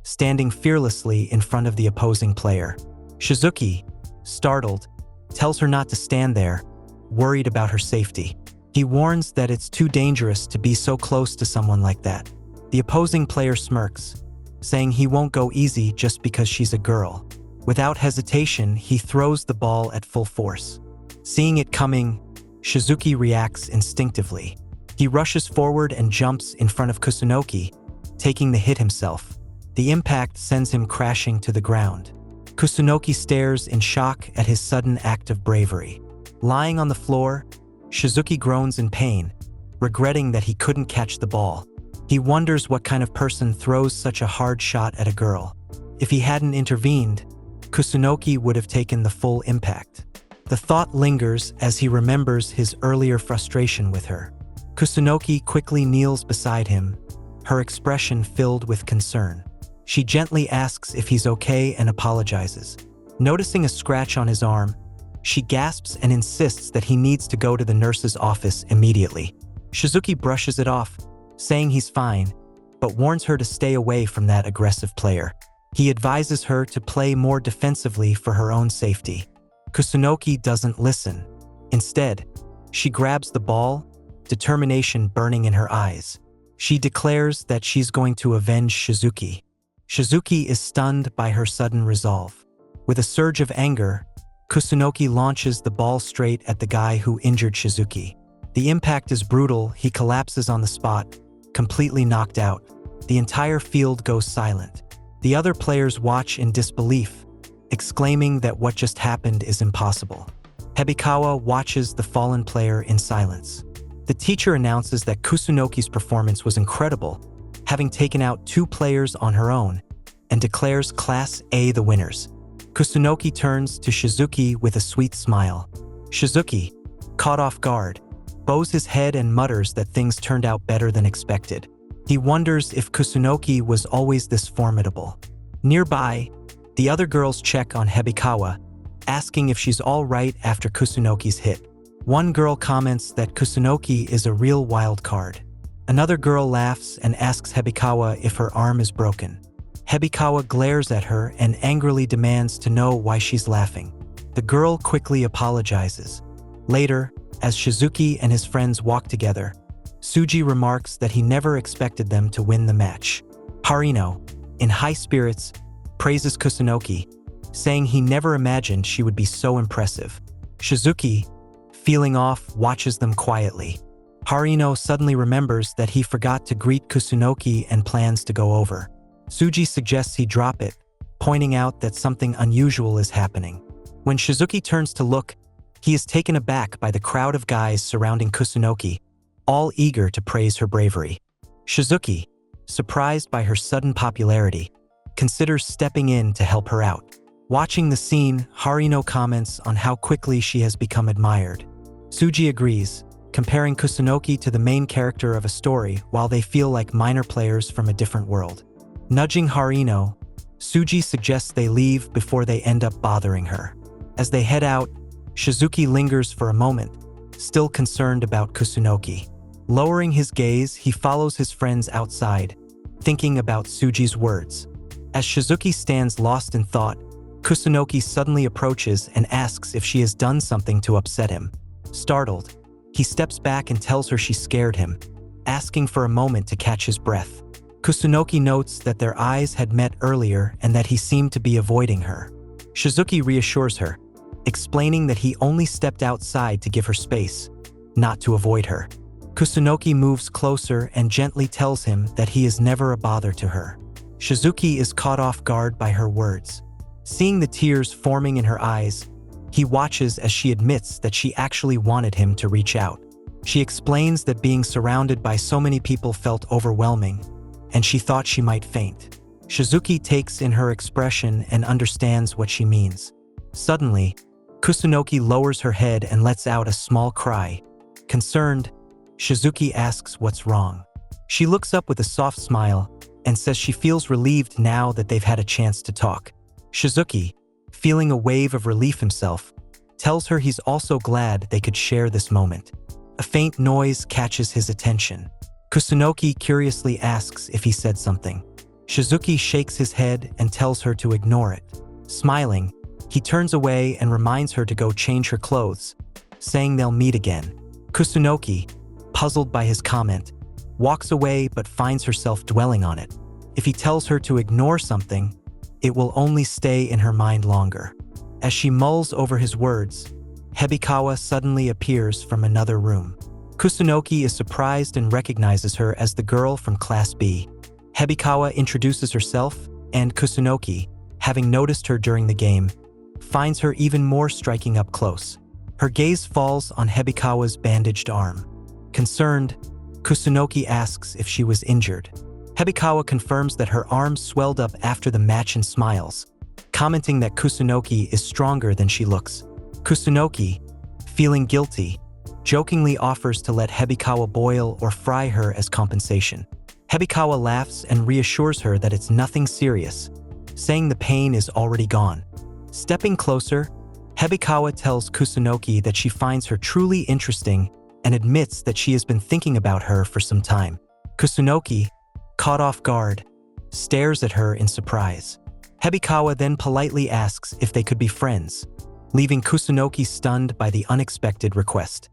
standing fearlessly in front of the opposing player. Shizuki, startled, tells her not to stand there, worried about her safety. He warns that it's too dangerous to be so close to someone like that. The opposing player smirks, saying he won't go easy just because she's a girl. Without hesitation, he throws the ball at full force. Seeing it coming, Shizuki reacts instinctively. He rushes forward and jumps in front of Kusunoki, taking the hit himself. The impact sends him crashing to the ground. Kusunoki stares in shock at his sudden act of bravery. Lying on the floor, Shizuki groans in pain, regretting that he couldn't catch the ball. He wonders what kind of person throws such a hard shot at a girl. If he hadn't intervened, Kusunoki would have taken the full impact. The thought lingers as he remembers his earlier frustration with her. Kusunoki quickly kneels beside him, her expression filled with concern. She gently asks if he's okay and apologizes. Noticing a scratch on his arm, she gasps and insists that he needs to go to the nurse's office immediately. Shizuki brushes it off, saying he's fine, but warns her to stay away from that aggressive player. He advises her to play more defensively for her own safety. Kusunoki doesn't listen. Instead, she grabs the ball, determination burning in her eyes. She declares that she's going to avenge Shizuki. Shizuki is stunned by her sudden resolve. With a surge of anger, Kusunoki launches the ball straight at the guy who injured Shizuki. The impact is brutal, he collapses on the spot, completely knocked out. The entire field goes silent. The other players watch in disbelief, exclaiming that what just happened is impossible. Hebikawa watches the fallen player in silence. The teacher announces that Kusunoki's performance was incredible, having taken out 2 players on her own, and declares Class A the winners. Kusunoki turns to Shizuki with a sweet smile. Shizuki, caught off guard, bows his head and mutters that things turned out better than expected. He wonders if Kusunoki was always this formidable. Nearby, the other girls check on Hebikawa, asking if she's all right after Kusunoki's hit. One girl comments that Kusunoki is a real wild card. Another girl laughs and asks Hebikawa if her arm is broken. Hebikawa glares at her and angrily demands to know why she's laughing. The girl quickly apologizes. Later, as Shizuki and his friends walk together, Tsuji remarks that he never expected them to win the match. Harino, in high spirits, praises Kusunoki, saying he never imagined she would be so impressive. Shizuki, feeling off, watches them quietly. Harino suddenly remembers that he forgot to greet Kusunoki and plans to go over. Tsuji suggests he drop it, pointing out that something unusual is happening. When Shizuki turns to look, he is taken aback by the crowd of guys surrounding Kusunoki, all eager to praise her bravery. Shizuki, surprised by her sudden popularity, considers stepping in to help her out. Watching the scene, Harino comments on how quickly she has become admired. Tsuji agrees, comparing Kusunoki to the main character of a story while they feel like minor players from a different world. Nudging Harino, Tsuji suggests they leave before they end up bothering her. As they head out, Shizuki lingers for a moment, still concerned about Kusunoki. Lowering his gaze, he follows his friends outside, thinking about Tsuji's words. As Shizuki stands lost in thought, Kusunoki suddenly approaches and asks if she has done something to upset him. Startled, he steps back and tells her she scared him, asking for a moment to catch his breath. Kusunoki notes that their eyes had met earlier and that he seemed to be avoiding her. Shizuki reassures her, explaining that he only stepped outside to give her space, not to avoid her. Kusunoki moves closer and gently tells him that he is never a bother to her. Shizuki is caught off guard by her words. Seeing the tears forming in her eyes, he watches as she admits that she actually wanted him to reach out. She explains that being surrounded by so many people felt overwhelming, and she thought she might faint. Shizuki takes in her expression and understands what she means. Suddenly, Kusunoki lowers her head and lets out a small cry. Concerned, Shizuki asks what's wrong. She looks up with a soft smile and says she feels relieved now that they've had a chance to talk. Shizuki, feeling a wave of relief himself, tells her he's also glad they could share this moment. A faint noise catches his attention. Kusunoki curiously asks if he said something. Shizuki shakes his head and tells her to ignore it. Smiling, he turns away and reminds her to go change her clothes, saying they'll meet again. Kusunoki, puzzled by his comment, walks away but finds herself dwelling on it. If he tells her to ignore something, it will only stay in her mind longer. As she mulls over his words, Hebikawa suddenly appears from another room. Kusunoki is surprised and recognizes her as the girl from Class B. Hebikawa introduces herself, and Kusunoki, having noticed her during the game, finds her even more striking up close. Her gaze falls on Hebikawa's bandaged arm. Concerned, Kusunoki asks if she was injured. Hebikawa confirms that her arm swelled up after the match and smiles, commenting that Kusunoki is stronger than she looks. Kusunoki, feeling guilty, jokingly offers to let Hebikawa boil or fry her as compensation. Hebikawa laughs and reassures her that it's nothing serious, saying the pain is already gone. Stepping closer, Hebikawa tells Kusunoki that she finds her truly interesting and admits that she has been thinking about her for some time. Kusunoki, caught off guard, stares at her in surprise. Hebikawa then politely asks if they could be friends, leaving Kusunoki stunned by the unexpected request.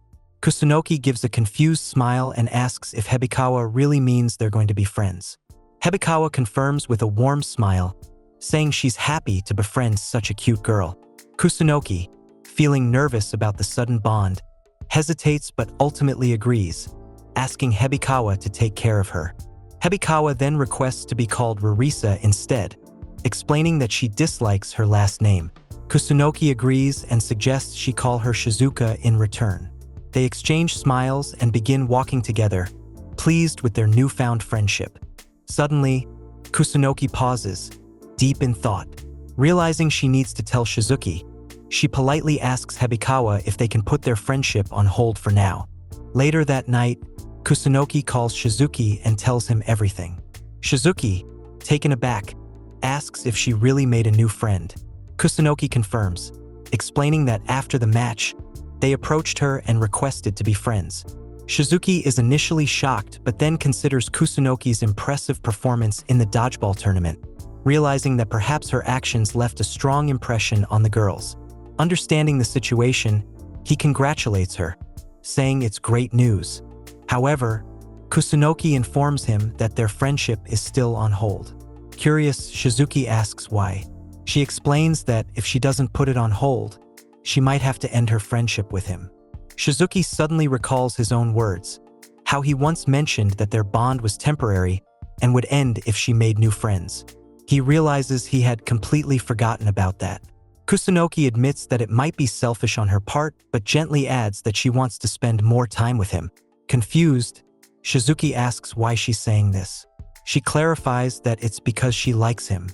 Kusunoki gives a confused smile and asks if Hebikawa really means they're going to be friends. Hebikawa confirms with a warm smile, saying she's happy to befriend such a cute girl. Kusunoki, feeling nervous about the sudden bond, hesitates but ultimately agrees, asking Hebikawa to take care of her. Hebikawa then requests to be called Rarisa instead, explaining that she dislikes her last name. Kusunoki agrees and suggests she call her Shizuka in return. They exchange smiles and begin walking together, pleased with their newfound friendship. Suddenly, Kusunoki pauses, deep in thought. Realizing she needs to tell Shizuki, she politely asks Hebikawa if they can put their friendship on hold for now. Later that night, Kusunoki calls Shizuki and tells him everything. Shizuki, taken aback, asks if she really made a new friend. Kusunoki confirms, explaining that after the match, they approached her and requested to be friends. Shizuki is initially shocked but then considers Kusunoki's impressive performance in the dodgeball tournament, realizing that perhaps her actions left a strong impression on the girls. Understanding the situation, he congratulates her, saying it's great news. However, Kusunoki informs him that their friendship is still on hold. Curious, Shizuki asks why. She explains that if she doesn't put it on hold, she might have to end her friendship with him. Shizuki suddenly recalls his own words, how he once mentioned that their bond was temporary and would end if she made new friends. He realizes he had completely forgotten about that. Kusunoki admits that it might be selfish on her part, but gently adds that she wants to spend more time with him. Confused, Shizuki asks why she's saying this. She clarifies that it's because she likes him.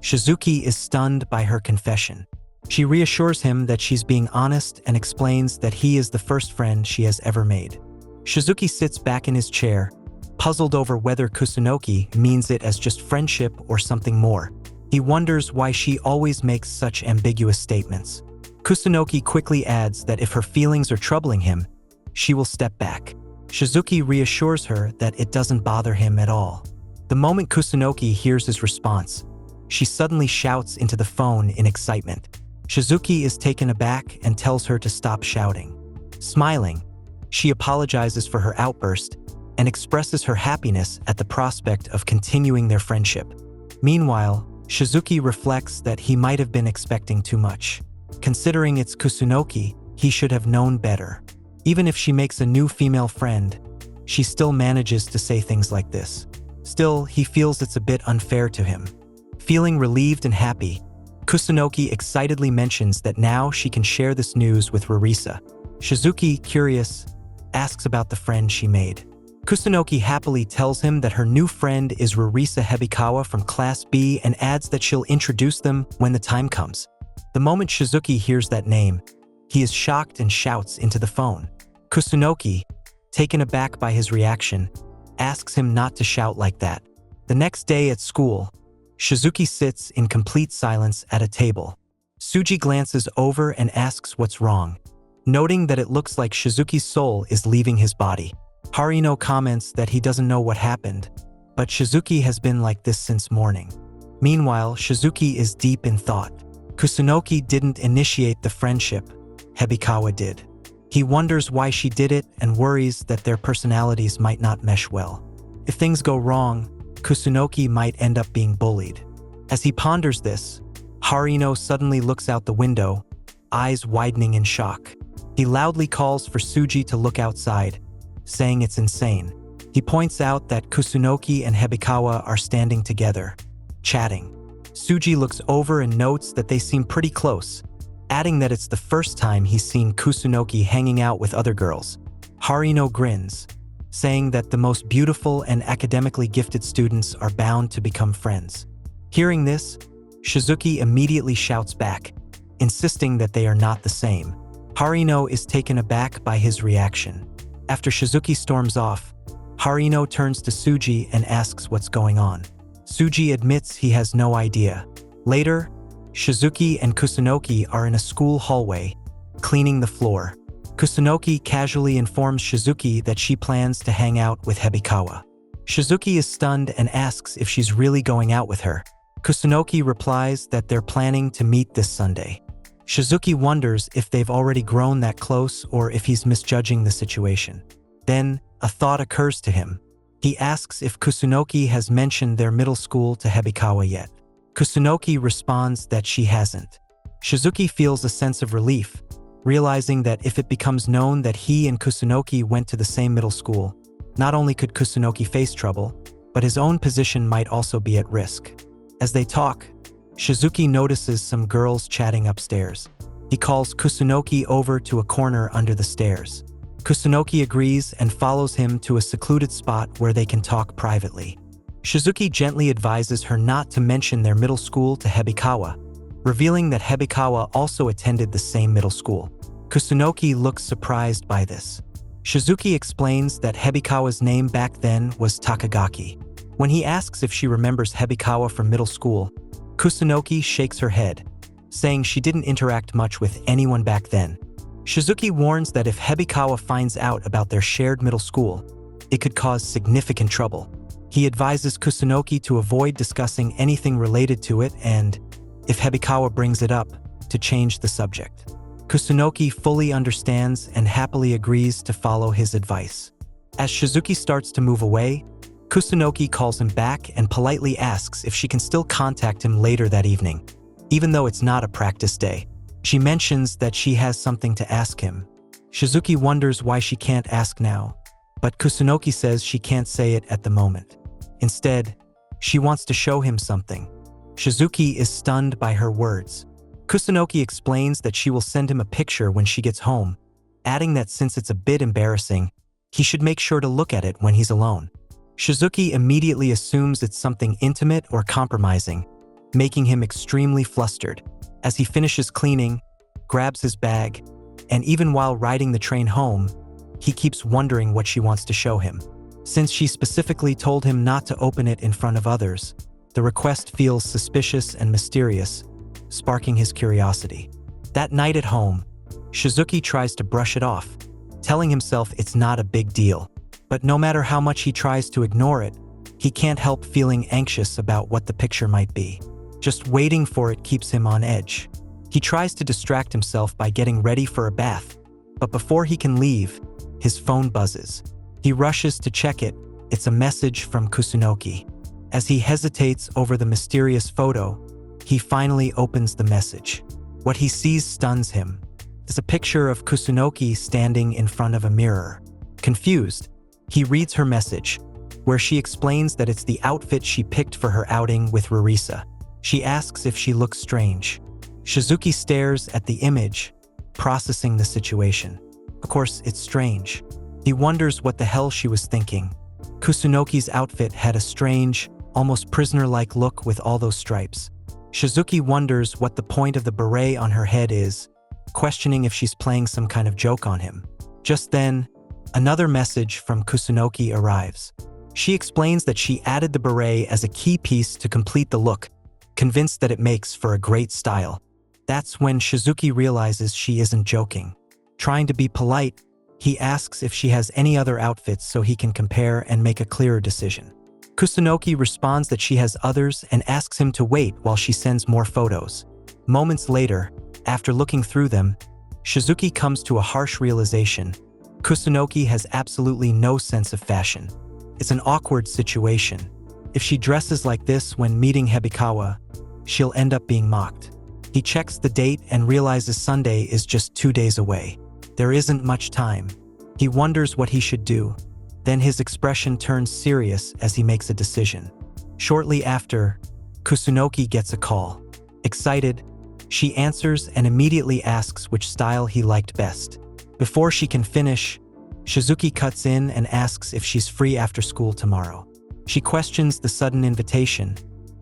Shizuki is stunned by her confession. She reassures him that she's being honest and explains that he is the first friend she has ever made. Shizuki sits back in his chair, puzzled over whether Kusunoki means it as just friendship or something more. He wonders why she always makes such ambiguous statements. Kusunoki quickly adds that if her feelings are troubling him, she will step back. Shizuki reassures her that it doesn't bother him at all. The moment Kusunoki hears his response, she suddenly shouts into the phone in excitement. Shizuki is taken aback and tells her to stop shouting. Smiling, she apologizes for her outburst and expresses her happiness at the prospect of continuing their friendship. Meanwhile, Shizuki reflects that he might have been expecting too much. Considering it's Kusunoki, he should have known better. Even if she makes a new female friend, she still manages to say things like this. Still, he feels it's a bit unfair to him. Feeling relieved and happy, Kusunoki excitedly mentions that now she can share this news with Rarisa. Shizuki, curious, asks about the friend she made. Kusunoki happily tells him that her new friend is Rarisa Hebikawa from Class B and adds that she'll introduce them when the time comes. The moment Shizuki hears that name, he is shocked and shouts into the phone. Kusunoki, taken aback by his reaction, asks him not to shout like that. The next day at school, Shizuki sits in complete silence at a table. Suji glances over and asks what's wrong, noting that it looks like Shizuki's soul is leaving his body. Harino comments that he doesn't know what happened, but Shizuki has been like this since morning. Meanwhile, Shizuki is deep in thought. Kusunoki didn't initiate the friendship, Hebikawa did. He wonders why she did it and worries that their personalities might not mesh well. If things go wrong, Kusunoki might end up being bullied. As he ponders this, Harino suddenly looks out the window, eyes widening in shock. He loudly calls for Suji to look outside, saying it's insane. He points out that Kusunoki and Hebikawa are standing together, chatting. Suji looks over and notes that they seem pretty close, adding that it's the first time he's seen Kusunoki hanging out with other girls. Harino grins, saying that the most beautiful and academically gifted students are bound to become friends. Hearing this, Shizuki immediately shouts back, insisting that they are not the same. Harino is taken aback by his reaction. After Shizuki storms off, Harino turns to Suji and asks what's going on. Suji admits he has no idea. Later, Shizuki and Kusunoki are in a school hallway, cleaning the floor. Kusunoki casually informs Shizuki that she plans to hang out with Hebikawa. Shizuki is stunned and asks if she's really going out with her. Kusunoki replies that they're planning to meet this Sunday. Shizuki wonders if they've already grown that close or if he's misjudging the situation. Then, a thought occurs to him. He asks if Kusunoki has mentioned their middle school to Hebikawa yet. Kusunoki responds that she hasn't. Shizuki feels a sense of relief, realizing that if it becomes known that he and Kusunoki went to the same middle school, not only could Kusunoki face trouble, but his own position might also be at risk. As they talk, Shizuki notices some girls chatting upstairs. He calls Kusunoki over to a corner under the stairs. Kusunoki agrees and follows him to a secluded spot where they can talk privately. Shizuki gently advises her not to mention their middle school to Hebikawa, revealing that Hebikawa also attended the same middle school. Kusunoki looks surprised by this. Shizuki explains that Hebikawa's name back then was Takagaki. When he asks if she remembers Hebikawa from middle school, Kusunoki shakes her head, saying she didn't interact much with anyone back then. Shizuki warns that if Hebikawa finds out about their shared middle school, it could cause significant trouble. He advises Kusunoki to avoid discussing anything related to it and, if Hebikawa brings it up, to change the subject. Kusunoki fully understands and happily agrees to follow his advice. As Shizuki starts to move away, Kusunoki calls him back and politely asks if she can still contact him later that evening, even though it's not a practice day. She mentions that she has something to ask him. Shizuki wonders why she can't ask now, but Kusunoki says she can't say it at the moment. Instead, she wants to show him something. Shizuki is stunned by her words. Kusunoki explains that she will send him a picture when she gets home, adding that since it's a bit embarrassing, he should make sure to look at it when he's alone. Shizuki immediately assumes it's something intimate or compromising, making him extremely flustered. As he finishes cleaning, grabs his bag, and even while riding the train home, he keeps wondering what she wants to show him. Since she specifically told him not to open it in front of others, the request feels suspicious and mysterious, sparking his curiosity. That night at home, Shizuki tries to brush it off, telling himself it's not a big deal. But no matter how much he tries to ignore it, he can't help feeling anxious about what the picture might be. Just waiting for it keeps him on edge. He tries to distract himself by getting ready for a bath, but before he can leave, his phone buzzes. He rushes to check it. It's a message from Kusunoki. As he hesitates over the mysterious photo, he finally opens the message. What he sees stuns him. It's a picture of Kusunoki standing in front of a mirror. Confused, he reads her message, where she explains that it's the outfit she picked for her outing with Rarisa. She asks if she looks strange. Shizuki stares at the image, processing the situation. Of course, it's strange. He wonders what the hell she was thinking. Kusunoki's outfit had a strange, almost prisoner-like look with all those stripes. Shizuki wonders what the point of the beret on her head is, questioning if she's playing some kind of joke on him. Just then, another message from Kusunoki arrives. She explains that she added the beret as a key piece to complete the look, convinced that it makes for a great style. That's when Shizuki realizes she isn't joking. Trying to be polite, he asks if she has any other outfits so he can compare and make a clearer decision. Kusunoki responds that she has others and asks him to wait while she sends more photos. Moments later, after looking through them, Shizuki comes to a harsh realization. Kusunoki has absolutely no sense of fashion. It's an awkward situation. If she dresses like this when meeting Hebikawa, she'll end up being mocked. He checks the date and realizes Sunday is just 2 days away. There isn't much time. He wonders what he should do. Then his expression turns serious as he makes a decision. Shortly after, Kusunoki gets a call. Excited, she answers and immediately asks which style he liked best. Before she can finish, Shizuki cuts in and asks if she's free after school tomorrow. She questions the sudden invitation,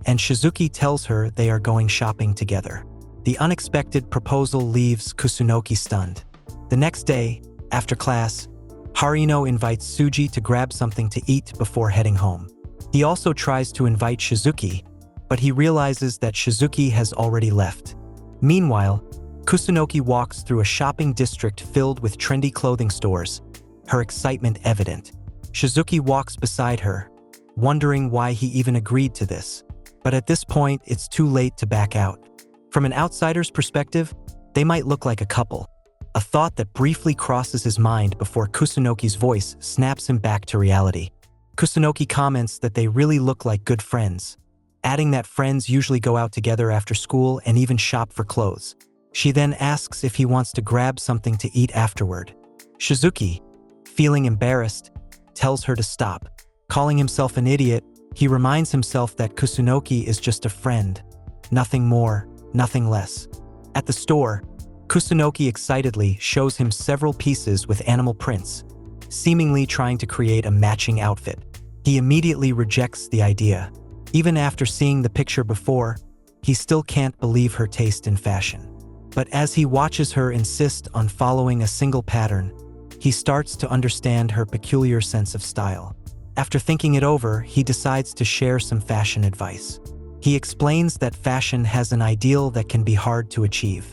and Shizuki tells her they are going shopping together. The unexpected proposal leaves Kusunoki stunned. The next day, after class, Harino invites Suji to grab something to eat before heading home. He also tries to invite Shizuki, but he realizes that Shizuki has already left. Meanwhile, Kusunoki walks through a shopping district filled with trendy clothing stores, her excitement evident. Shizuki walks beside her, wondering why he even agreed to this. But at this point, it's too late to back out. From an outsider's perspective, they might look like a couple. A thought that briefly crosses his mind before Kusunoki's voice snaps him back to reality. Kusunoki comments that they really look like good friends, adding that friends usually go out together after school and even shop for clothes. She then asks if he wants to grab something to eat afterward. Shizuki, feeling embarrassed, tells her to stop. Calling himself an idiot, he reminds himself that Kusunoki is just a friend. Nothing more, nothing less. At the store, Kusunoki excitedly shows him several pieces with animal prints, seemingly trying to create a matching outfit. He immediately rejects the idea. Even after seeing the picture before, he still can't believe her taste in fashion. But as he watches her insist on following a single pattern, he starts to understand her peculiar sense of style. After thinking it over, he decides to share some fashion advice. He explains that fashion has an ideal that can be hard to achieve.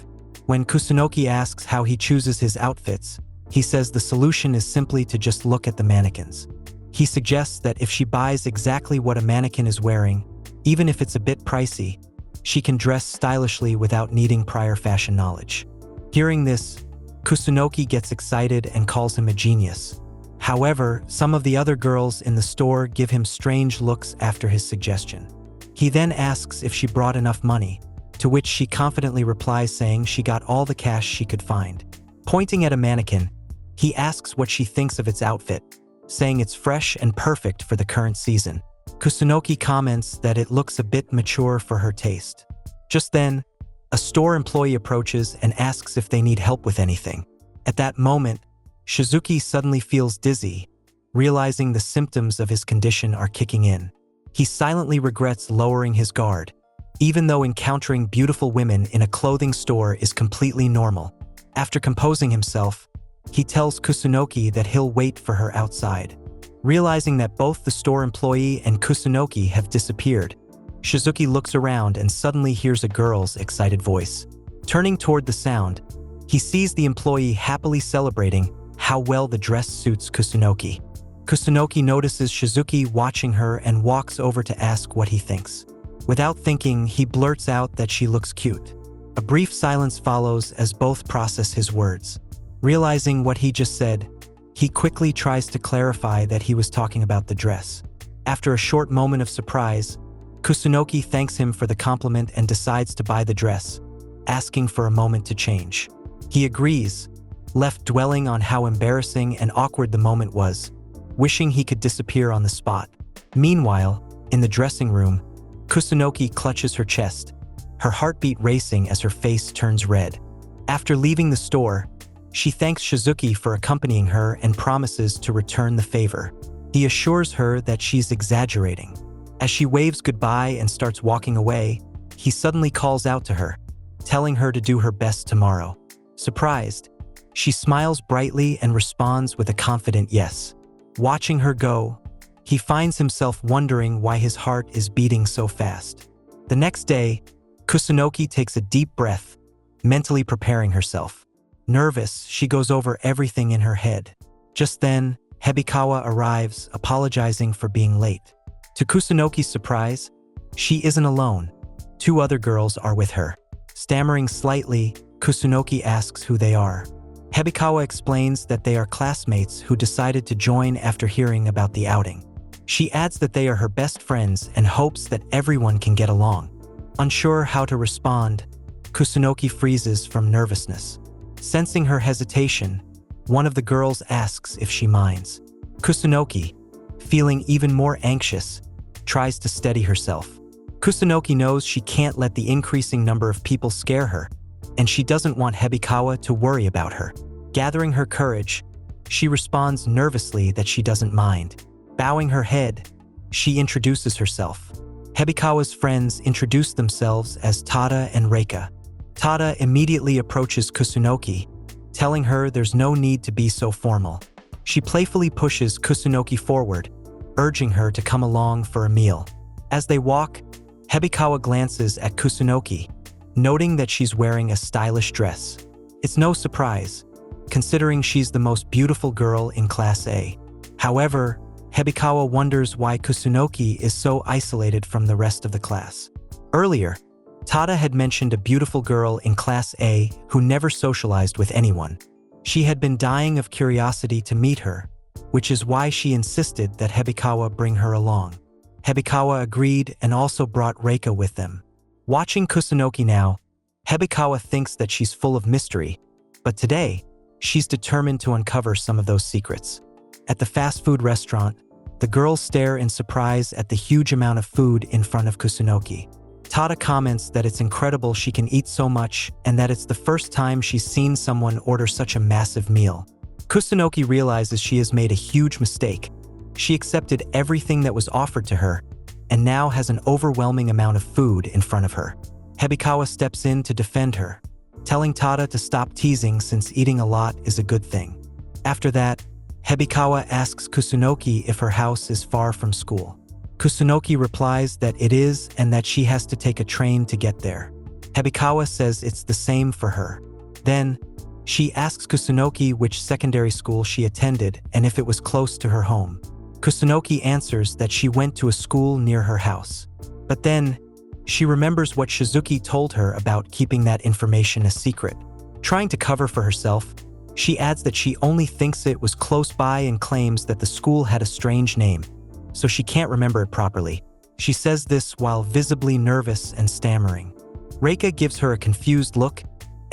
When Kusunoki asks how he chooses his outfits, he says the solution is simply to just look at the mannequins. He suggests that if she buys exactly what a mannequin is wearing, even if it's a bit pricey, she can dress stylishly without needing prior fashion knowledge. Hearing this, Kusunoki gets excited and calls him a genius. However, some of the other girls in the store give him strange looks after his suggestion. He then asks if she brought enough money, to which she confidently replies saying she got all the cash she could find. Pointing at a mannequin, he asks what she thinks of its outfit, saying it's fresh and perfect for the current season. Kusunoki comments that it looks a bit mature for her taste. Just then, a store employee approaches and asks if they need help with anything. At that moment, Shizuki suddenly feels dizzy, realizing the symptoms of his condition are kicking in. He silently regrets lowering his guard, even though encountering beautiful women in a clothing store is completely normal. After composing himself, he tells Kusunoki that he'll wait for her outside. Realizing that both the store employee and Kusunoki have disappeared, Shizuki looks around and suddenly hears a girl's excited voice. Turning toward the sound, he sees the employee happily celebrating how well the dress suits Kusunoki. Kusunoki notices Shizuki watching her and walks over to ask what he thinks. Without thinking, he blurts out that she looks cute. A brief silence follows as both process his words. Realizing what he just said, he quickly tries to clarify that he was talking about the dress. After a short moment of surprise, Kusunoki thanks him for the compliment and decides to buy the dress, asking for a moment to change. He agrees, left dwelling on how embarrassing and awkward the moment was, wishing he could disappear on the spot. Meanwhile, in the dressing room, Kusunoki clutches her chest, her heartbeat racing as her face turns red. After leaving the store, she thanks Shizuki for accompanying her and promises to return the favor. He assures her that she's exaggerating. As she waves goodbye and starts walking away, he suddenly calls out to her, telling her to do her best tomorrow. Surprised, she smiles brightly and responds with a confident yes. Watching her go, he finds himself wondering why his heart is beating so fast. The next day, Kusunoki takes a deep breath, mentally preparing herself. Nervous, she goes over everything in her head. Just then, Hebikawa arrives, apologizing for being late. To Kusunoki's surprise, she isn't alone. 2 other girls are with her. Stammering slightly, Kusunoki asks who they are. Hebikawa explains that they are classmates who decided to join after hearing about the outing. She adds that they are her best friends and hopes that everyone can get along. Unsure how to respond, Kusunoki freezes from nervousness. Sensing her hesitation, one of the girls asks if she minds. Kusunoki, feeling even more anxious, tries to steady herself. Kusunoki knows she can't let the increasing number of people scare her, and she doesn't want Hebikawa to worry about her. Gathering her courage, she responds nervously that she doesn't mind. Bowing her head, she introduces herself. Hebikawa's friends introduce themselves as Tada and Reika. Tada immediately approaches Kusunoki, telling her there's no need to be so formal. She playfully pushes Kusunoki forward, urging her to come along for a meal. As they walk, Hebikawa glances at Kusunoki, noting that she's wearing a stylish dress. It's no surprise, considering she's the most beautiful girl in Class A. However, Hebikawa wonders why Kusunoki is so isolated from the rest of the class. Earlier, Tada had mentioned a beautiful girl in Class A who never socialized with anyone. She had been dying of curiosity to meet her, which is why she insisted that Hebikawa bring her along. Hebikawa agreed and also brought Reika with them. Watching Kusunoki now, Hebikawa thinks that she's full of mystery, but today, she's determined to uncover some of those secrets. At the fast food restaurant, the girls stare in surprise at the huge amount of food in front of Kusunoki. Tada comments that it's incredible she can eat so much and that it's the first time she's seen someone order such a massive meal. Kusunoki realizes she has made a huge mistake. She accepted everything that was offered to her and now has an overwhelming amount of food in front of her. Hebikawa steps in to defend her, telling Tada to stop teasing since eating a lot is a good thing. After that, Hebikawa asks Kusunoki if her house is far from school. Kusunoki replies that it is and that she has to take a train to get there. Hebikawa says it's the same for her. Then, she asks Kusunoki which secondary school she attended and if it was close to her home. Kusunoki answers that she went to a school near her house. But then, she remembers what Shizuki told her about keeping that information a secret. Trying to cover for herself, she adds that she only thinks it was close by and claims that the school had a strange name, so she can't remember it properly. She says this while visibly nervous and stammering. Reika gives her a confused look,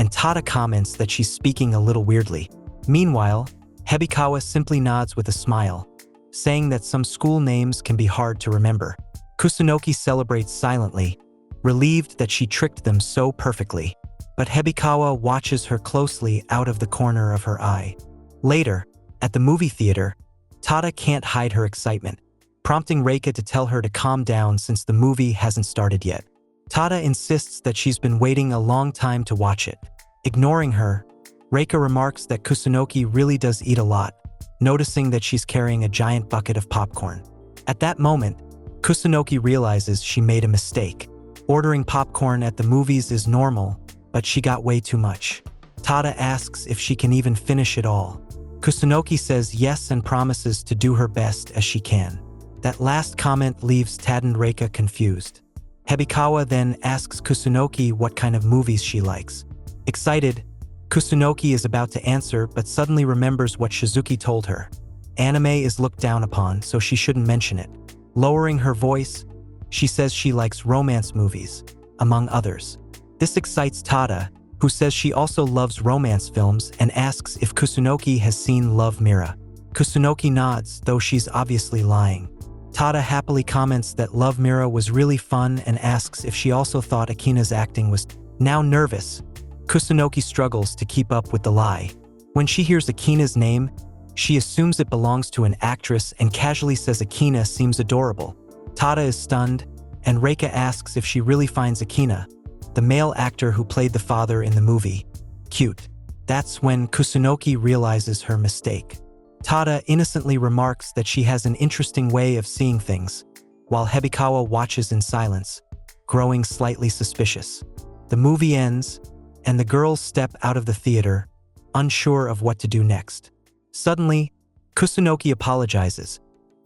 and Tada comments that she's speaking a little weirdly. Meanwhile, Hebikawa simply nods with a smile, saying that some school names can be hard to remember. Kusunoki celebrates silently, relieved that she tricked them so perfectly. But Hebikawa watches her closely out of the corner of her eye. Later, at the movie theater, Tada can't hide her excitement, prompting Reika to tell her to calm down since the movie hasn't started yet. Tada insists that she's been waiting a long time to watch it. Ignoring her, Reika remarks that Kusunoki really does eat a lot, noticing that she's carrying a giant bucket of popcorn. At that moment, Kusunoki realizes she made a mistake. Ordering popcorn at the movies is normal, but she got way too much. Tada asks if she can even finish it all. Kusunoki says yes and promises to do her best as she can. That last comment leaves Tada and Reika confused. Hebikawa then asks Kusunoki what kind of movies she likes. Excited, Kusunoki is about to answer but suddenly remembers what Shizuki told her. Anime is looked down upon, so she shouldn't mention it. Lowering her voice, she says she likes romance movies, among others. This excites Tada, who says she also loves romance films and asks if Kusunoki has seen Love Mira. Kusunoki nods, though she's obviously lying. Tada happily comments that Love Mira was really fun and asks if she also thought Akina's acting was. Now nervous, Kusunoki struggles to keep up with the lie. When she hears Akina's name, she assumes it belongs to an actress and casually says Akina seems adorable. Tada is stunned, and Reika asks if she really finds Akina, the male actor who played the father in the movie, cute. That's when Kusunoki realizes her mistake. Tada innocently remarks that she has an interesting way of seeing things, while Hebikawa watches in silence, growing slightly suspicious. The movie ends, and the girls step out of the theater, unsure of what to do next. Suddenly, Kusunoki apologizes,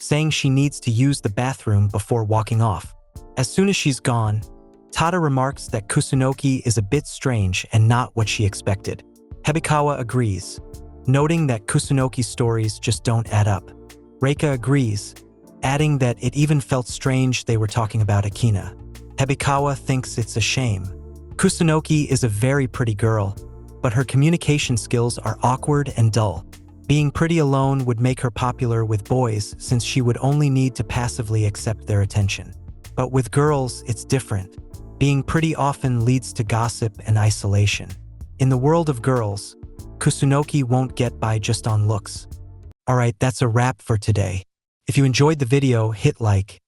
saying she needs to use the bathroom before walking off. As soon as she's gone, Tada remarks that Kusunoki is a bit strange and not what she expected. Hibikawa agrees, noting that Kusunoki's stories just don't add up. Reika agrees, adding that it even felt strange they were talking about Akina. Hibikawa thinks it's a shame. Kusunoki is a very pretty girl, but her communication skills are awkward and dull. Being pretty alone would make her popular with boys since she would only need to passively accept their attention. But with girls, it's different. Being pretty often leads to gossip and isolation. In the world of girls, Kusunoki won't get by just on looks. Alright, that's a wrap for today. If you enjoyed the video, hit like.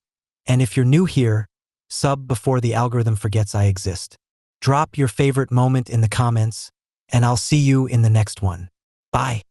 And if you're new here, sub before the algorithm forgets I exist. Drop your favorite moment in the comments, and I'll see you in the next one. Bye.